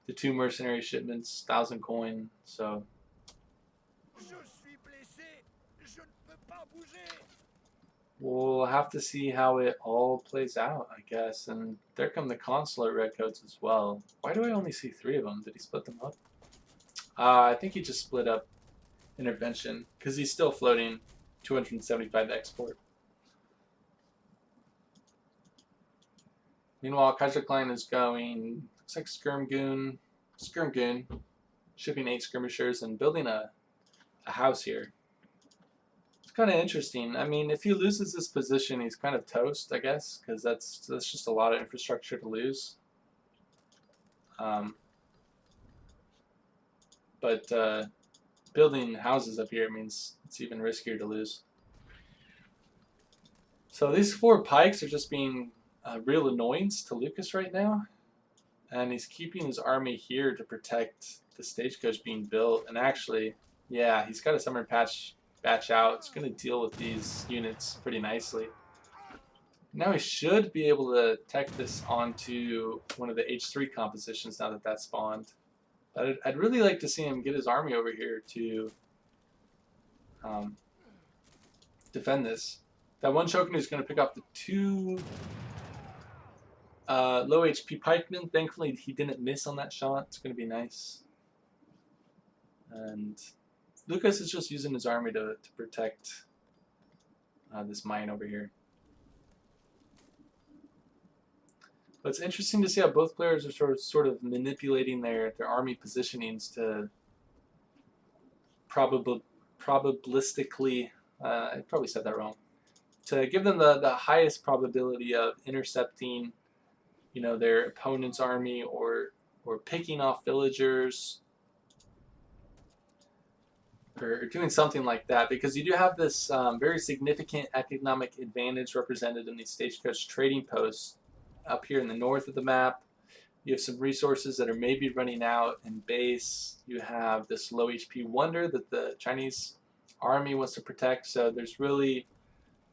The 2 mercenary shipments, 1,000 coin, so... We'll have to see how it all plays out, I guess. And there come the consular redcoats as well. Why do I only see 3 of them? Did he split them up? I think he just split up intervention because he's still floating 275 export. Meanwhile, Kaiserklein is going, looks like Skirmgoon, shipping 8 skirmishers and building a house here. Kind of interesting. I mean, if he loses this position, he's kind of toast, I guess, because that's just a lot of infrastructure to lose. But building houses up here means it's even riskier to lose. So these 4 pikes are just being a real annoyance to Lucas right now, and he's keeping his army here to protect the stagecoach being built. And actually, yeah, he's got a summer patch out. It's going to deal with these units pretty nicely. Now he should be able to tech this onto one of the H3 compositions now that that's spawned. But I'd really like to see him get his army over here to defend this. That one Shogun is going to pick up the 2 low HP pikemen. Thankfully he didn't miss on that shot. It's going to be nice. And Lucas is just using his army to protect this mine over here. But it's interesting to see how both players are sort of manipulating their army positionings to probabilistically, I probably said that wrong, to give them the highest probability of intercepting, their opponent's army or picking off villagers or doing something like that, because you do have this very significant economic advantage represented in these stagecoach trading posts up here in the north of the map. You have some resources that are maybe running out in base. You have this low HP wonder that the Chinese army wants to protect. So there's really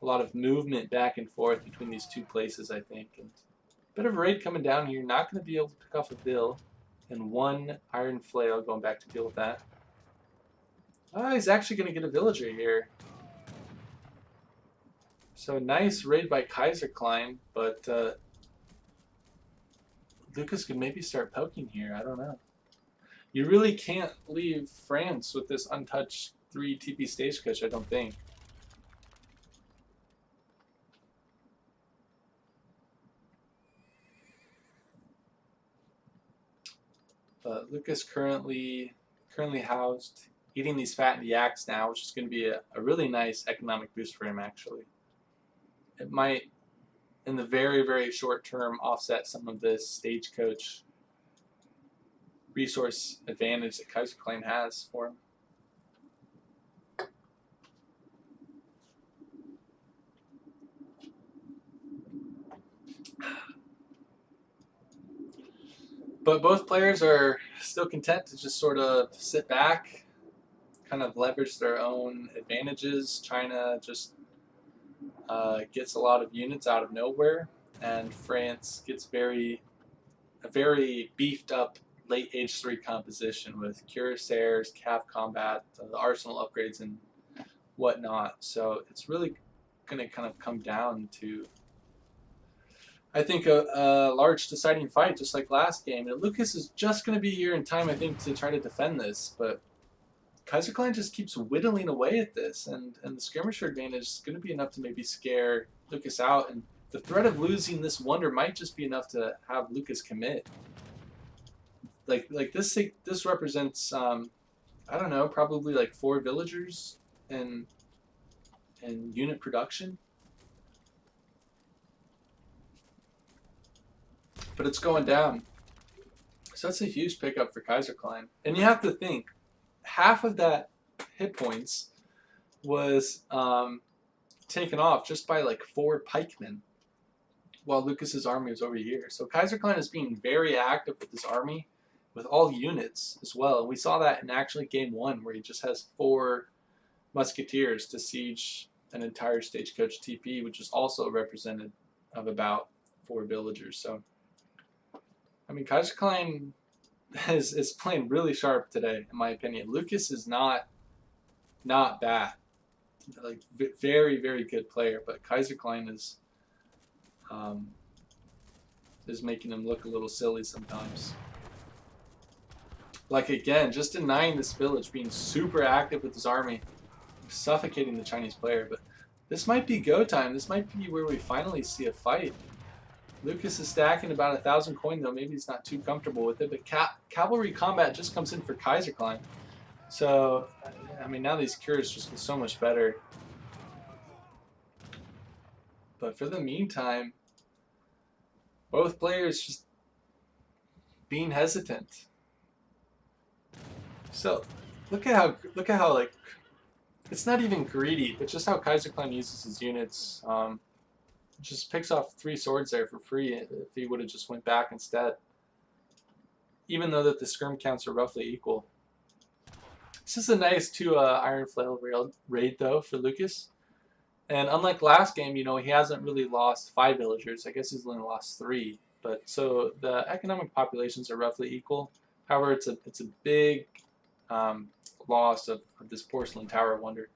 a lot of movement back and forth between these two places, I think. And a bit of a raid coming down here. Not going to be able to pick off a bill. And one iron flail going back to deal with that. Oh, he's actually going to get a villager here. So nice raid by Kaiserklein, but Lucas could maybe start poking here. I don't know. You really can't leave France with this untouched 3 TP stagecoach, I don't think. But Lucas currently housed, eating these fattened yaks now, which is going to be a really nice economic boost for him, actually. It might, in the very, very short term, offset some of this stagecoach resource advantage that Kaiserklein has for him. But both players are still content to just sort of sit back, kind of leverage their own advantages. China just gets a lot of units out of nowhere, and France gets a very beefed up late age 3 composition with cuirassiers, cav combat, the arsenal upgrades, and whatnot. So it's really going to kind of come down to, I think, a large deciding fight, just like last game. And Lucas is just going to be here in time, I think, to try to defend this. But Kaiserklein just keeps whittling away at this, and the skirmisher advantage is going to be enough to maybe scare Lucas out. And the threat of losing this wonder might just be enough to have Lucas commit. Like this represents, I don't know, probably like 4 villagers and unit production. But it's going down. So that's a huge pickup for Kaiserklein. And you have to think, half of that hit points was taken off just by like 4 pikemen, while Lucas's army was over here. So Kaiserklein is being very active with this army, with all units as well. And we saw that in actually game 1, where he just has 4 musketeers to siege an entire stagecoach TP, which is also represented of about 4 villagers. So, I mean, Kaiserklein is playing really sharp today, in my opinion. Lucas is not bad, like very, very good player, but Kaiserklein is making him look a little silly sometimes. Like, again, just denying this village, being super active with his army, suffocating the Chinese player. But this might be go time. This might be where we finally see a fight. Lucas is stacking about 1,000 coin, though. Maybe he's not too comfortable with it. But cavalry combat just comes in for Kaiserklein. So, I mean, now these cures just get so much better. But for the meantime, both players just being hesitant. So, look at how like, it's not even greedy, but just how Kaiserklein uses his units. Just picks off 3 swords there for free if he would have just went back instead. Even though that the skirm counts are roughly equal. This is a nice 2 Iron Flail raid though for Lucas. And unlike last game, you know, he hasn't really lost 5 villagers. I guess he's only lost 3. But so the economic populations are roughly equal. However, it's a big loss of this porcelain tower wonder.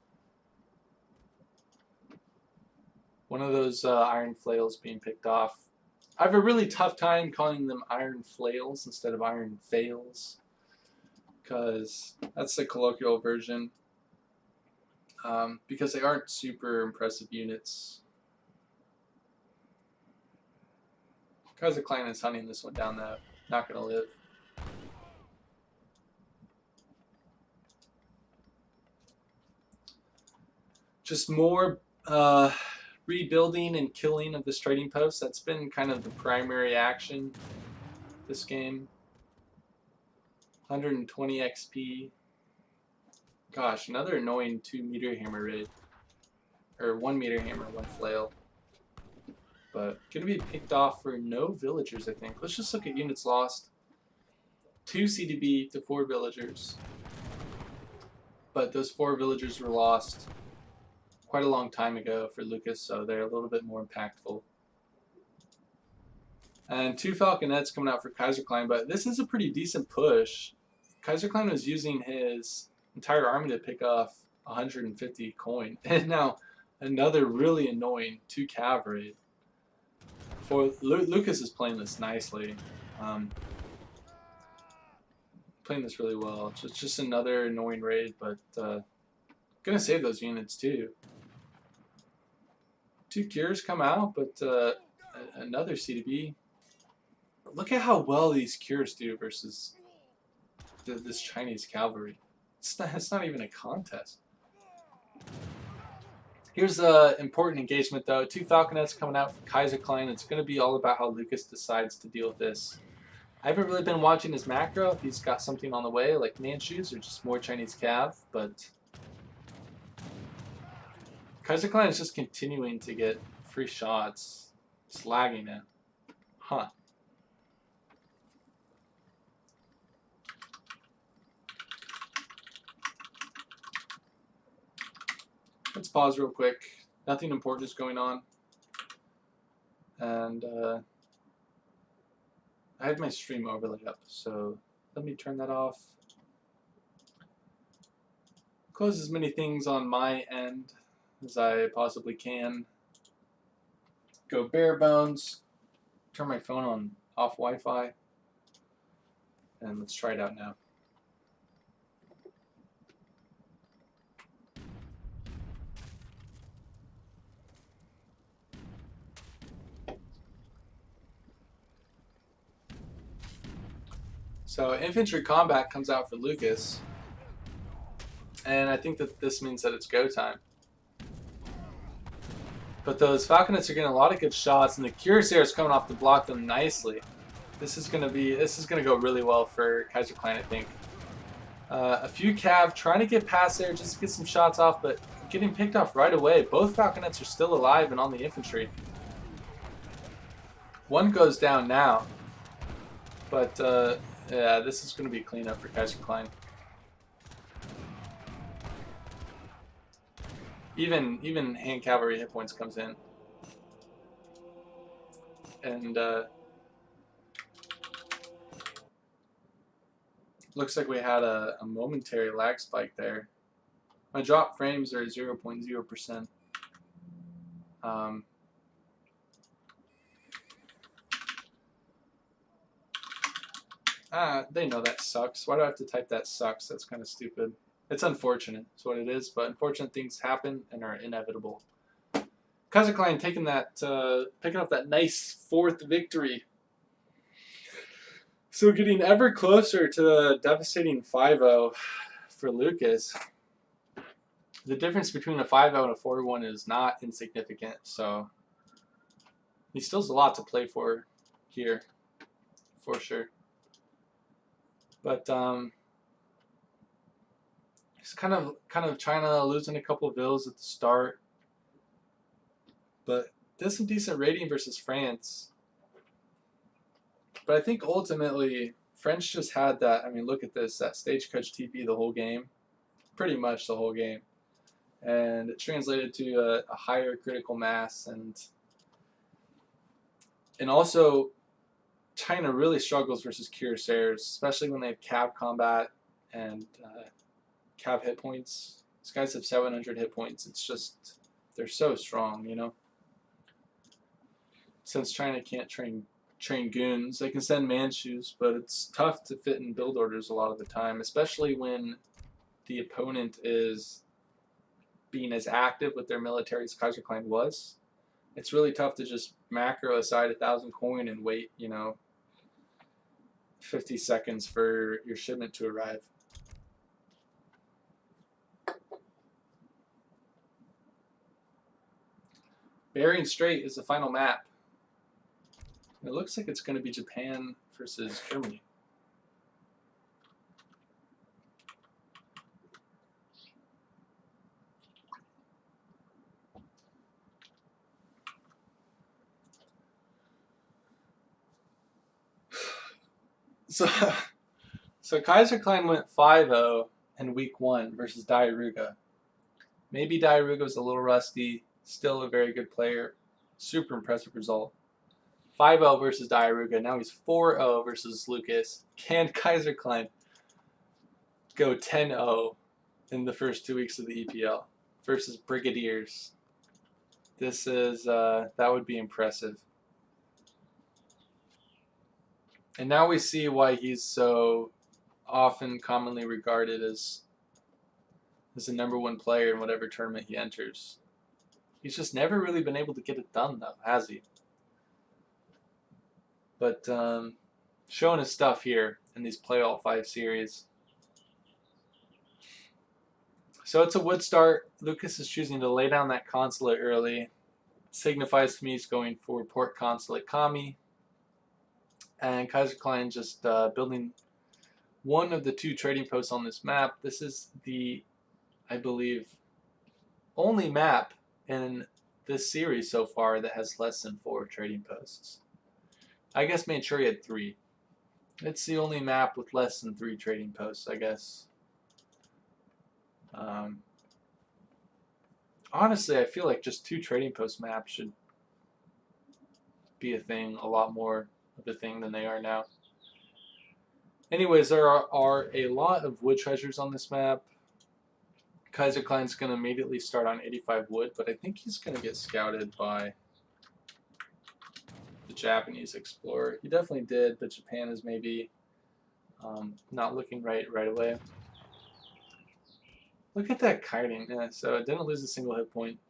One of those iron flails being picked off. I have a really tough time calling them iron flails instead of iron fails, because that's the colloquial version. Because they aren't super impressive units. Kaiserklein is hunting this one down though. Not gonna live. Just more rebuilding and killing of this trading post. That's been kind of the primary action this game. 120 XP. Gosh, another annoying 2 meter hammer raid. Or 1 meter hammer, 1 flail. But gonna be picked off for no villagers, I think. Let's just look at units lost. 2 CDB to 4 villagers. But those 4 villagers were lost quite a long time ago for Lucas, so they're a little bit more impactful. And 2 Falconets coming out for Kaiserklein, but this is a pretty decent push. Kaiserklein was using his entire army to pick off 150 coin. And now another really annoying 2 cavalry. For Lucas is playing this nicely. Playing this really well. It's just another annoying raid, but gonna save those units too. 2 cures come out, but another CDB. Look at how well these cures do versus this Chinese cavalry. It's not even a contest. Here's an important engagement though. 2 Falconets coming out for Kaiserklein. It's going to be all about how Lucas decides to deal with this. I haven't really been watching his macro, if he's got something on the way, like Manchus or just more Chinese cav, but Kaiserklein is just continuing to get free shots. It's lagging now. Huh. Let's pause real quick. Nothing important is going on. And I have my stream overlay up, so let me turn that off. Close as many things on my end as I possibly can. Go bare bones. Turn my phone on off Wi-Fi. And let's try it out now. So infantry combat comes out for Lucas, and I think that this means that it's go time. But those Falconets are getting a lot of good shots, and the Cuirassier is coming off to block them nicely. This is gonna go really well for Kaiserklein, I think. A few cav trying to get past there just to get some shots off, but getting picked off right away. Both Falconets are still alive and on the infantry. One goes down now, but yeah, this is going to be a cleanup for Kaiserklein. Even hand cavalry hit points comes in, and looks like we had a momentary lag spike there. My drop frames are 0.0%. They know that sucks. Why do I have to type that sucks? That's kind of stupid. It's unfortunate. That's what it is. But unfortunate things happen and are inevitable. Kaiserklein taking that, picking up that nice 4th victory. So getting ever closer to the devastating 5-0 for Lucas. The difference between a 5-0 and a 4-1 is not insignificant. So he still has a lot to play for here, for sure. But he's kind of China losing a couple of vills at the start, but did some decent rating versus France. But I think ultimately French just had that. I mean, look at this, that stagecoach TP the whole game, pretty much the whole game, and it translated to a higher critical mass, and also China really struggles versus Cuirassiers, especially when they have cav combat and cav hit points. These guys have 700 hit points. It's just, they're so strong, you know. Since China can't train goons, they can send Manchus, but it's tough to fit in build orders a lot of the time, especially when the opponent is being as active with their military as Kaiserklein was. it's really tough to just macro aside 1,000 coin and wait, 50 seconds for your shipment to arrive. Bering Strait is the final map. It looks like it's going to be Japan versus Germany. So Kaiserklein went 5-0 in week 1 versus Diaruga. Maybe Diaruga's a little rusty, still a very good player. Super impressive result. 5-0 versus Diaruga. Now he's 4-0 versus Lucas. Can Kaiserklein go 10-0 in the first 2 weeks of the EPL versus Brigadiers? This is that would be impressive. And now we see why he's so often commonly regarded as the #1 player in whatever tournament he enters. He's just never really been able to get it done, though, has he? But showing his stuff here in these Play All 5 series. So it's a wood start. Lucas is choosing to lay down that consulate early. Signifies to me he's going for Port Consulate Kami. And Kaiserklein just building one of the 2 trading posts on this map. This is the, I believe, only map in this series so far that has less than 4 trading posts. I guess made sure he had 3. It's the only map with less than 3 trading posts, I guess. Honestly, I feel like just 2 trading post maps should be a thing, a lot more of a thing than they are now. Anyways, there are a lot of wood treasures on this map. Kaiserklein's going to immediately start on 85 wood, but I think he's going to get scouted by the Japanese explorer. He definitely did, but Japan is maybe not looking right away. Look at that kiting. Yeah, so it didn't lose a single hit point.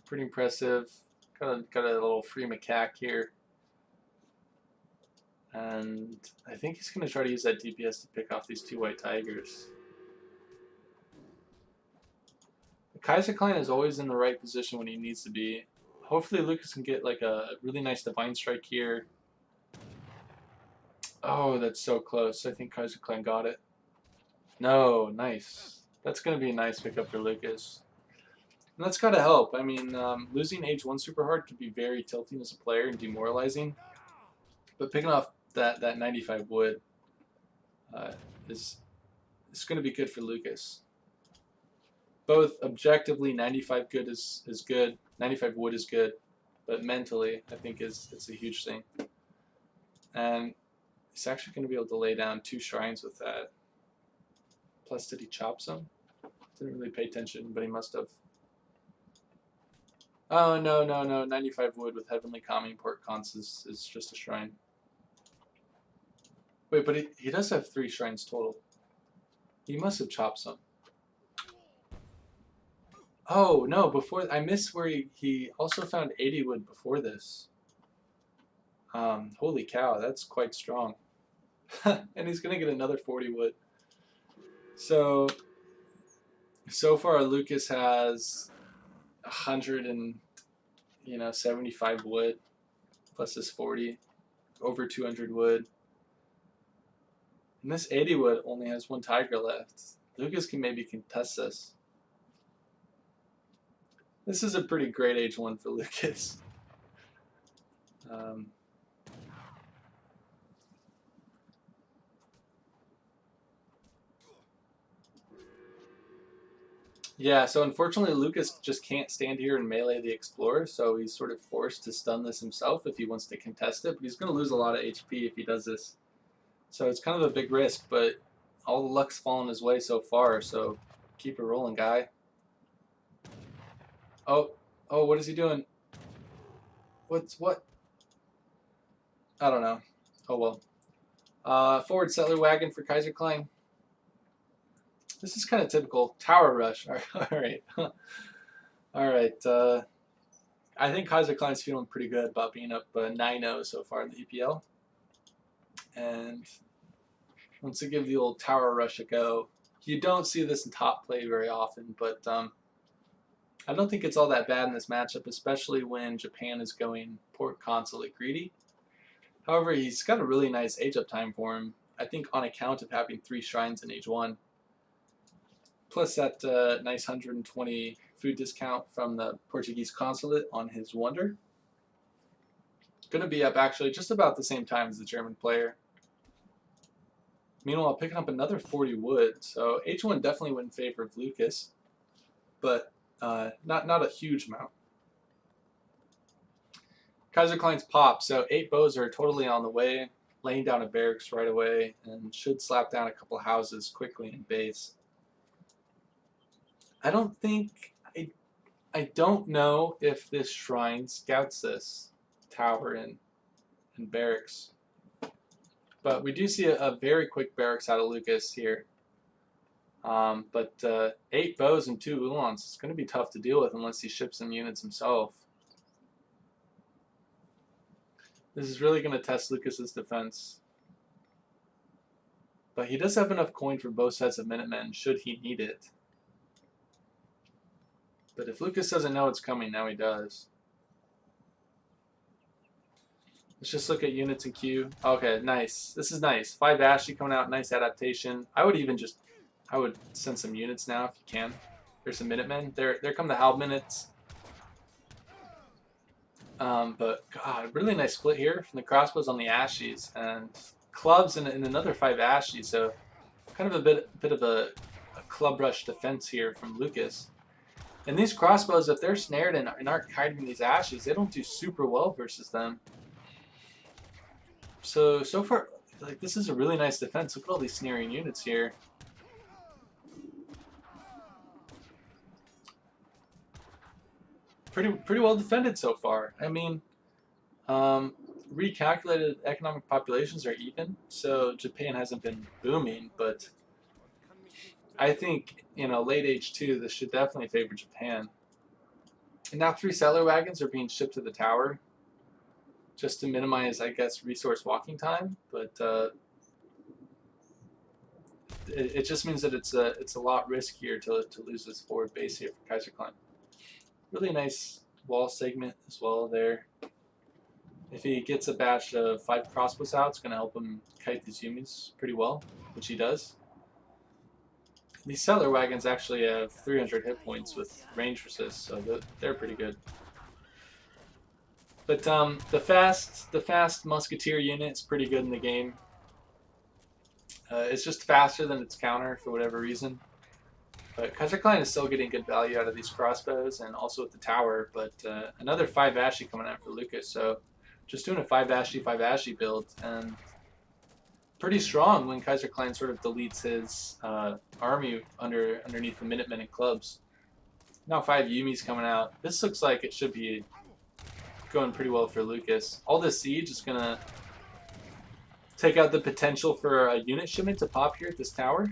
Pretty impressive. Got a little free macaque here. And I think he's going to try to use that DPS to pick off these 2 white tigers. Kaiserklein is always in the right position when he needs to be. Hopefully Lucas can get like a really nice Divine Strike here. Oh, that's so close. I think Kaiserklein got it. No, nice. That's going to be a nice pickup for Lucas. And that's got to help. I mean, losing Age 1 super hard could be very tilting as a player and demoralizing. But picking off that 95 wood is going to be good for Lucas. Both objectively, 95 good is good. 95 wood is good. But mentally, I think it's a huge thing. And he's actually going to be able to lay down 2 shrines with that. Plus, did he chop some? Didn't really pay attention, but he must have. Oh, no. 95 wood with Heavenly Calming Port Cons is just a shrine. Wait, but he does have 3 shrines total. He must have chopped some. Oh, no, before I missed where he also found 80 wood before this. Holy cow, that's quite strong. And he's going to get another 40 wood. So far Lucas has 175 wood plus this 40, over 200 wood. And this 80 wood only has 1 tiger left. Lucas can maybe contest this. This is a pretty great Age 1 for Lucas. Yeah, so unfortunately Lucas just can't stand here and melee the Explorer, so he's sort of forced to stun this himself if he wants to contest it, but he's going to lose a lot of HP if he does this. So it's kind of a big risk, but all the luck's fallen his way so far, so keep it rolling, guy. Oh, what is he doing? What? I don't know. Oh well. Forward settler wagon for Kaiserklein. This is kind of typical. Tower rush. All right. All right. I think Kaiserklein's feeling pretty good about being up 9-0 so far in the EPL. And wants to give the old tower rush a go. You don't see this in top play very often, but I don't think it's all that bad in this matchup, especially when Japan is going port consulate greedy. However, he's got a really nice age up time for him, I think on account of having 3 shrines in age 1. Plus that nice 120 food discount from the Portuguese consulate on his wonder. Going to be up actually just about the same time as the German player. Meanwhile, picking up another 40 wood, so H1 definitely went in favor of Lucas, but not a huge amount. Kaiserklein's pop, so 8 bows are totally on the way, laying down a barracks right away, and should slap down a couple houses quickly in base. I don't know if this shrine scouts this tower and barracks. But we do see a very quick barracks out of Lucas here. But 8 bows and 2 Uhlans is going to be tough to deal with unless he ships some units himself. This is really going to test Lucas's defense. But he does have enough coin for both sets of Minutemen should he need it. But if Lucas doesn't know it's coming, now he does. Let's just look at units in queue. Okay, nice. This is nice. 5 Ashley coming out. Nice adaptation. I would send some units now if you can. There's some Minutemen. There come the Halb minutes. But God, really nice split here from the crossbows on the Ashies and clubs and another 5 Ashies. So kind of a bit of a club rush defense here from Lucas. And these crossbows, if they're snared and aren't kiting these Ashies, they don't do super well versus them. So far, like, this is a really nice defense. Look at all these snaring units here. Pretty well defended so far. I mean, recalculated economic populations are even, so Japan hasn't been booming, but I think, late age 2, this should definitely favor Japan. And now 3 settler wagons are being shipped to the tower, just to minimize, I guess, resource walking time, but it just means that it's a lot riskier to lose this forward base here for Kaiserklein. Really nice wall segment as well there. If he gets a batch of 5 crossbows out, it's going to help him kite these Yumis pretty well, which he does. These settler wagons actually have 300 hit points with range resist, so they're pretty good. But the fast musketeer unit is pretty good in the game. It's just faster than its counter for whatever reason. But Kaiserklein is still getting good value out of these crossbows and also with the tower. But another 5 Ashley coming out for Lucas, so just doing a 5 Ashley build and pretty strong when Kaiserklein sort of deletes his army underneath the Minutemen and clubs. Now 5 Yumis coming out. This looks like it should be going pretty well for Lucas. All this siege is going to take out the potential for a unit shipment to pop here at this tower.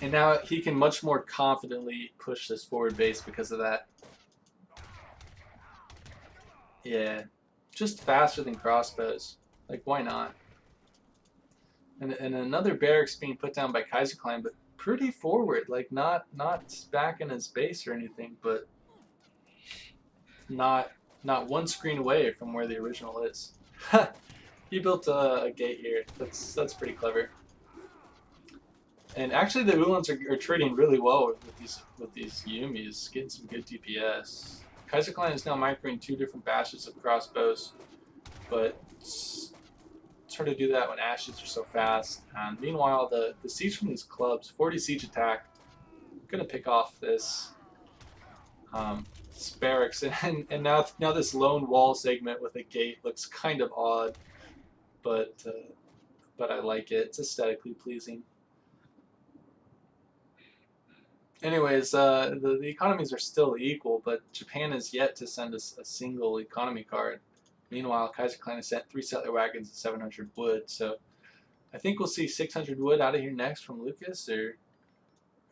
And now he can much more confidently push this forward base because of that. Yeah, just faster than crossbows. Like, why not? And another barracks being put down by Kaiserklein, but pretty forward. Like, not back in his base or anything, but not one screen away from where the original is. He built a gate here. That's pretty clever. And actually, the Uhlans are trading really well with these Yumis, getting some good DPS. Kaiserklein is now microing 2 different batches of crossbows, but it's hard to do that when Ashes are so fast. And meanwhile, the siege from these clubs, 40 siege attack, gonna pick off this barracks, and now this lone wall segment with a gate looks kind of odd, but I like it. It's aesthetically pleasing. Anyways, the economies are still equal, but Japan is yet to send us a single economy card. Meanwhile, Kaiserklein has sent 3 settler wagons and 700 wood, so I think we'll see 600 wood out of here next from Lucas, or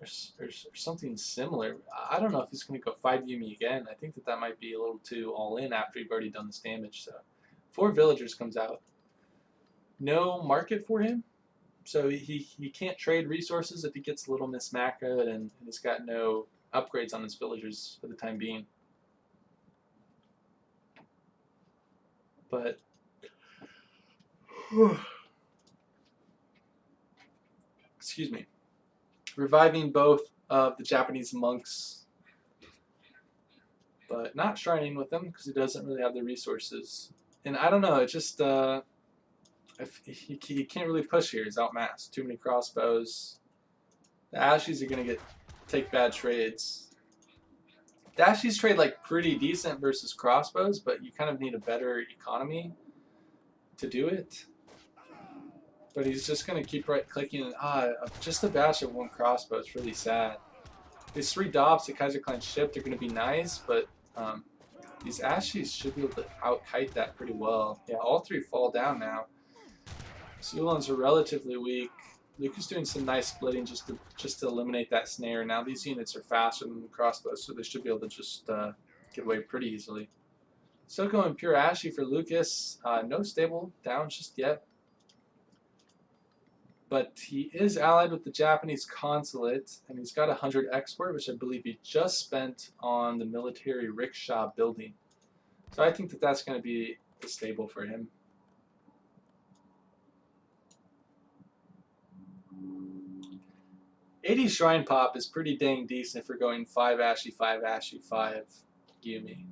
or something similar. I don't know if he's going to go 5 Yumi again. I think that might be a little too all in after you've already done this damage. So 4 villagers comes out. No market for him, so he can't trade resources if he gets a little mismacroed, and he's got no upgrades on his villagers for the time being. But excuse me, reviving both of the Japanese monks, but not shrining with them because he doesn't really have the resources. And I don't know, it just if he can't really push here. He's outmassed. Too many crossbows. The Ashies are gonna take bad trades. The Ashies trade like pretty decent versus crossbows, but you kind of need a better economy to do it. But he's just gonna keep right clicking and just a bash of 1 crossbow. It's really sad. These 3 dops that Kaiserklein shipped are gonna be nice, but these Ashies should be able to out-kite that pretty well. Yeah, all 3 fall down now. Sulons are relatively weak. Luke is doing some nice splitting just to eliminate that snare. Now these units are faster than the crossbows, so they should be able to just get away pretty easily. Still going pure Ashy for Lucas. No stable down just yet. But he is allied with the Japanese consulate, and he's got 100 export, which I believe he just spent on the military rickshaw building. So I think that that's going to be the stable for him. 80 Shrine Pop is pretty dang decent for going 5 Ashy, 5 Ashy, 5 Yumi.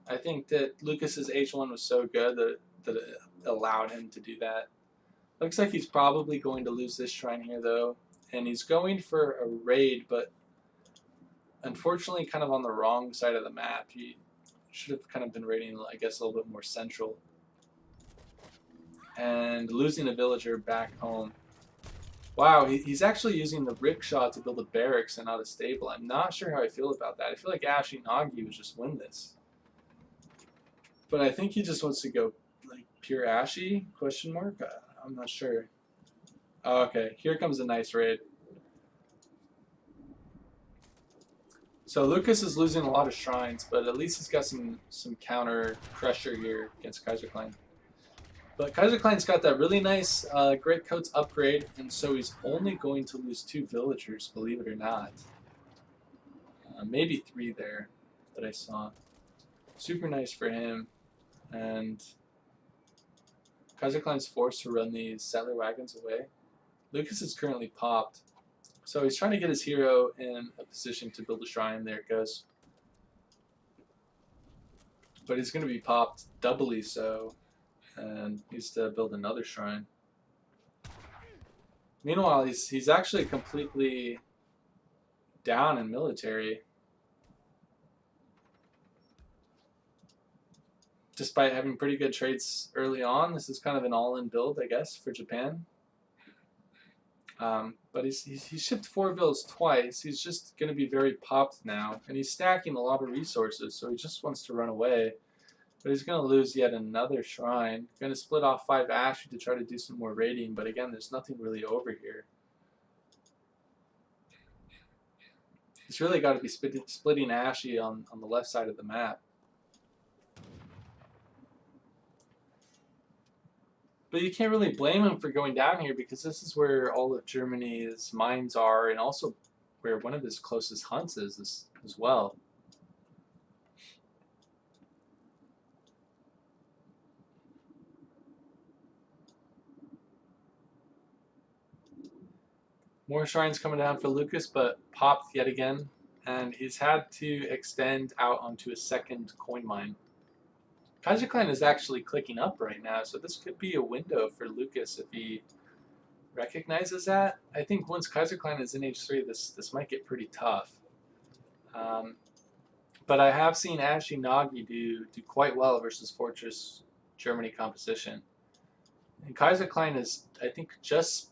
I think that Lucas's H1 was so good that it allowed him to do that. Looks like he's probably going to lose this shrine here though. And he's going for a raid, but unfortunately kind of on the wrong side of the map. He should have kind of been raiding, I guess, a little bit more central. And losing a villager back home. Wow, he's actually using the rickshaw to build a barracks and not a stable. I'm not sure how I feel about that. I feel like Ashy Nagi would just win this. But I think he just wants to go like pure Ashy, question mark? I'm not sure. Oh, okay, here comes a nice raid. So Lucas is losing a lot of shrines, but at least he's got some counter pressure here against Kaiserklein. But Kaiserklein's got that really nice Great Coats upgrade, and so he's only going to lose 2 villagers, believe it or not. Maybe 3 there that I saw. Super nice for him. And Kaiserklein's forced to run these settler wagons away. Lucas is currently popped. So he's trying to get his hero in a position to build a shrine. There it goes. But he's going to be popped doubly so. And needs to build another shrine. Meanwhile, he's actually completely down in military. Despite having pretty good trades early on, this is kind of an all-in build, I guess, for Japan. But he shipped 4 villas twice. He's just going to be very popped now. And he's stacking a lot of resources, so he just wants to run away. But he's going to lose yet another shrine. Going to split off 5 Ashy to try to do some more raiding, but again, there's nothing really over here. He's really got to be splitting Ashy on the left side of the map. But you can't really blame him for going down here because this is where all of Germany's mines are, and also where one of his closest hunts is as well. More shrines coming down for Lucas, but popped yet again, and he's had to extend out onto a second coin mine. Kaiserklein is actually clicking up right now, so this could be a window for Lucas if he recognizes that. I think once Kaiserklein is in H3, this might get pretty tough. But I have seen Ashy Nagi do quite well versus Fortress Germany composition. And Kaiserklein is, I think, just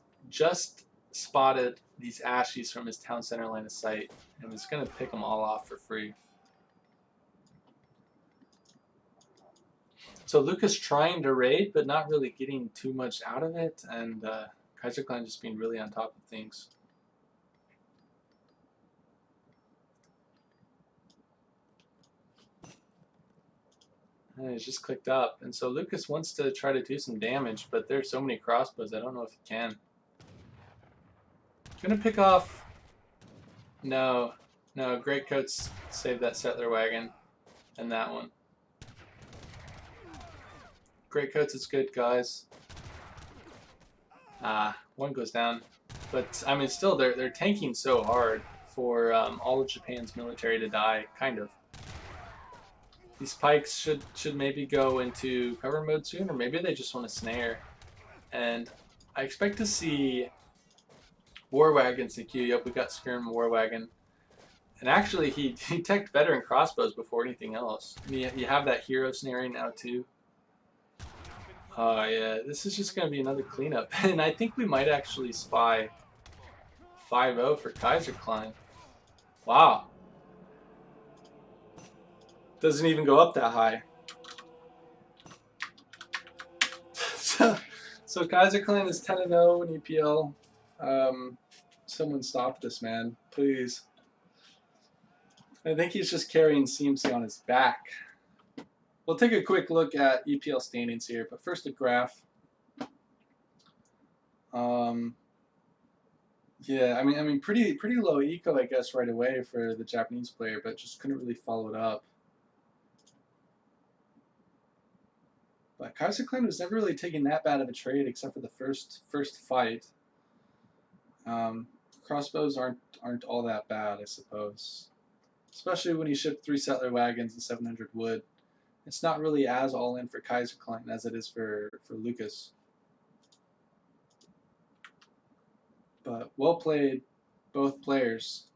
spotted these Ashies from his town center line of sight, and is going to pick them all off for free. So Lucas trying to raid, but not really getting too much out of it, and Kaiserklein just being really on top of things. And he's just clicked up. And so Lucas wants to try to do some damage, but there's so many crossbows, I don't know if he can. Gonna pick off... No. No, Greatcoats saved that settler wagon. And that one. Greatcoats is good, guys. One goes down. But, I mean, still, they're tanking so hard for all of Japan's military to die, kind of. These pikes should maybe go into cover mode soon, or maybe they just want to snare. And I expect to see War Wagons in queue. Yep, we got Skirm War Wagon. And actually, he teched veteran crossbows before anything else. And you have that hero snaring now, too. Yeah, this is just going to be another cleanup. And I think we might actually spy 5-0 for Kaiserklein. Wow. Doesn't even go up that high. So Kaiserklein is 10-0 in EPL. Someone stop this man, please. I think he's just carrying CMC on his back. We'll take a quick look at EPL standings here, but first a graph. Yeah, I mean, pretty low eco, I guess, right away for the Japanese player, but just couldn't really follow it up. But Kaiserklein was never really taking that bad of a trade, except for the first fight. Crossbows aren't all that bad, I suppose. Especially when you ship 3 settler wagons and 700 wood. It's not really as all in for Kaiserklein as it is for Lucas. But well played, both players.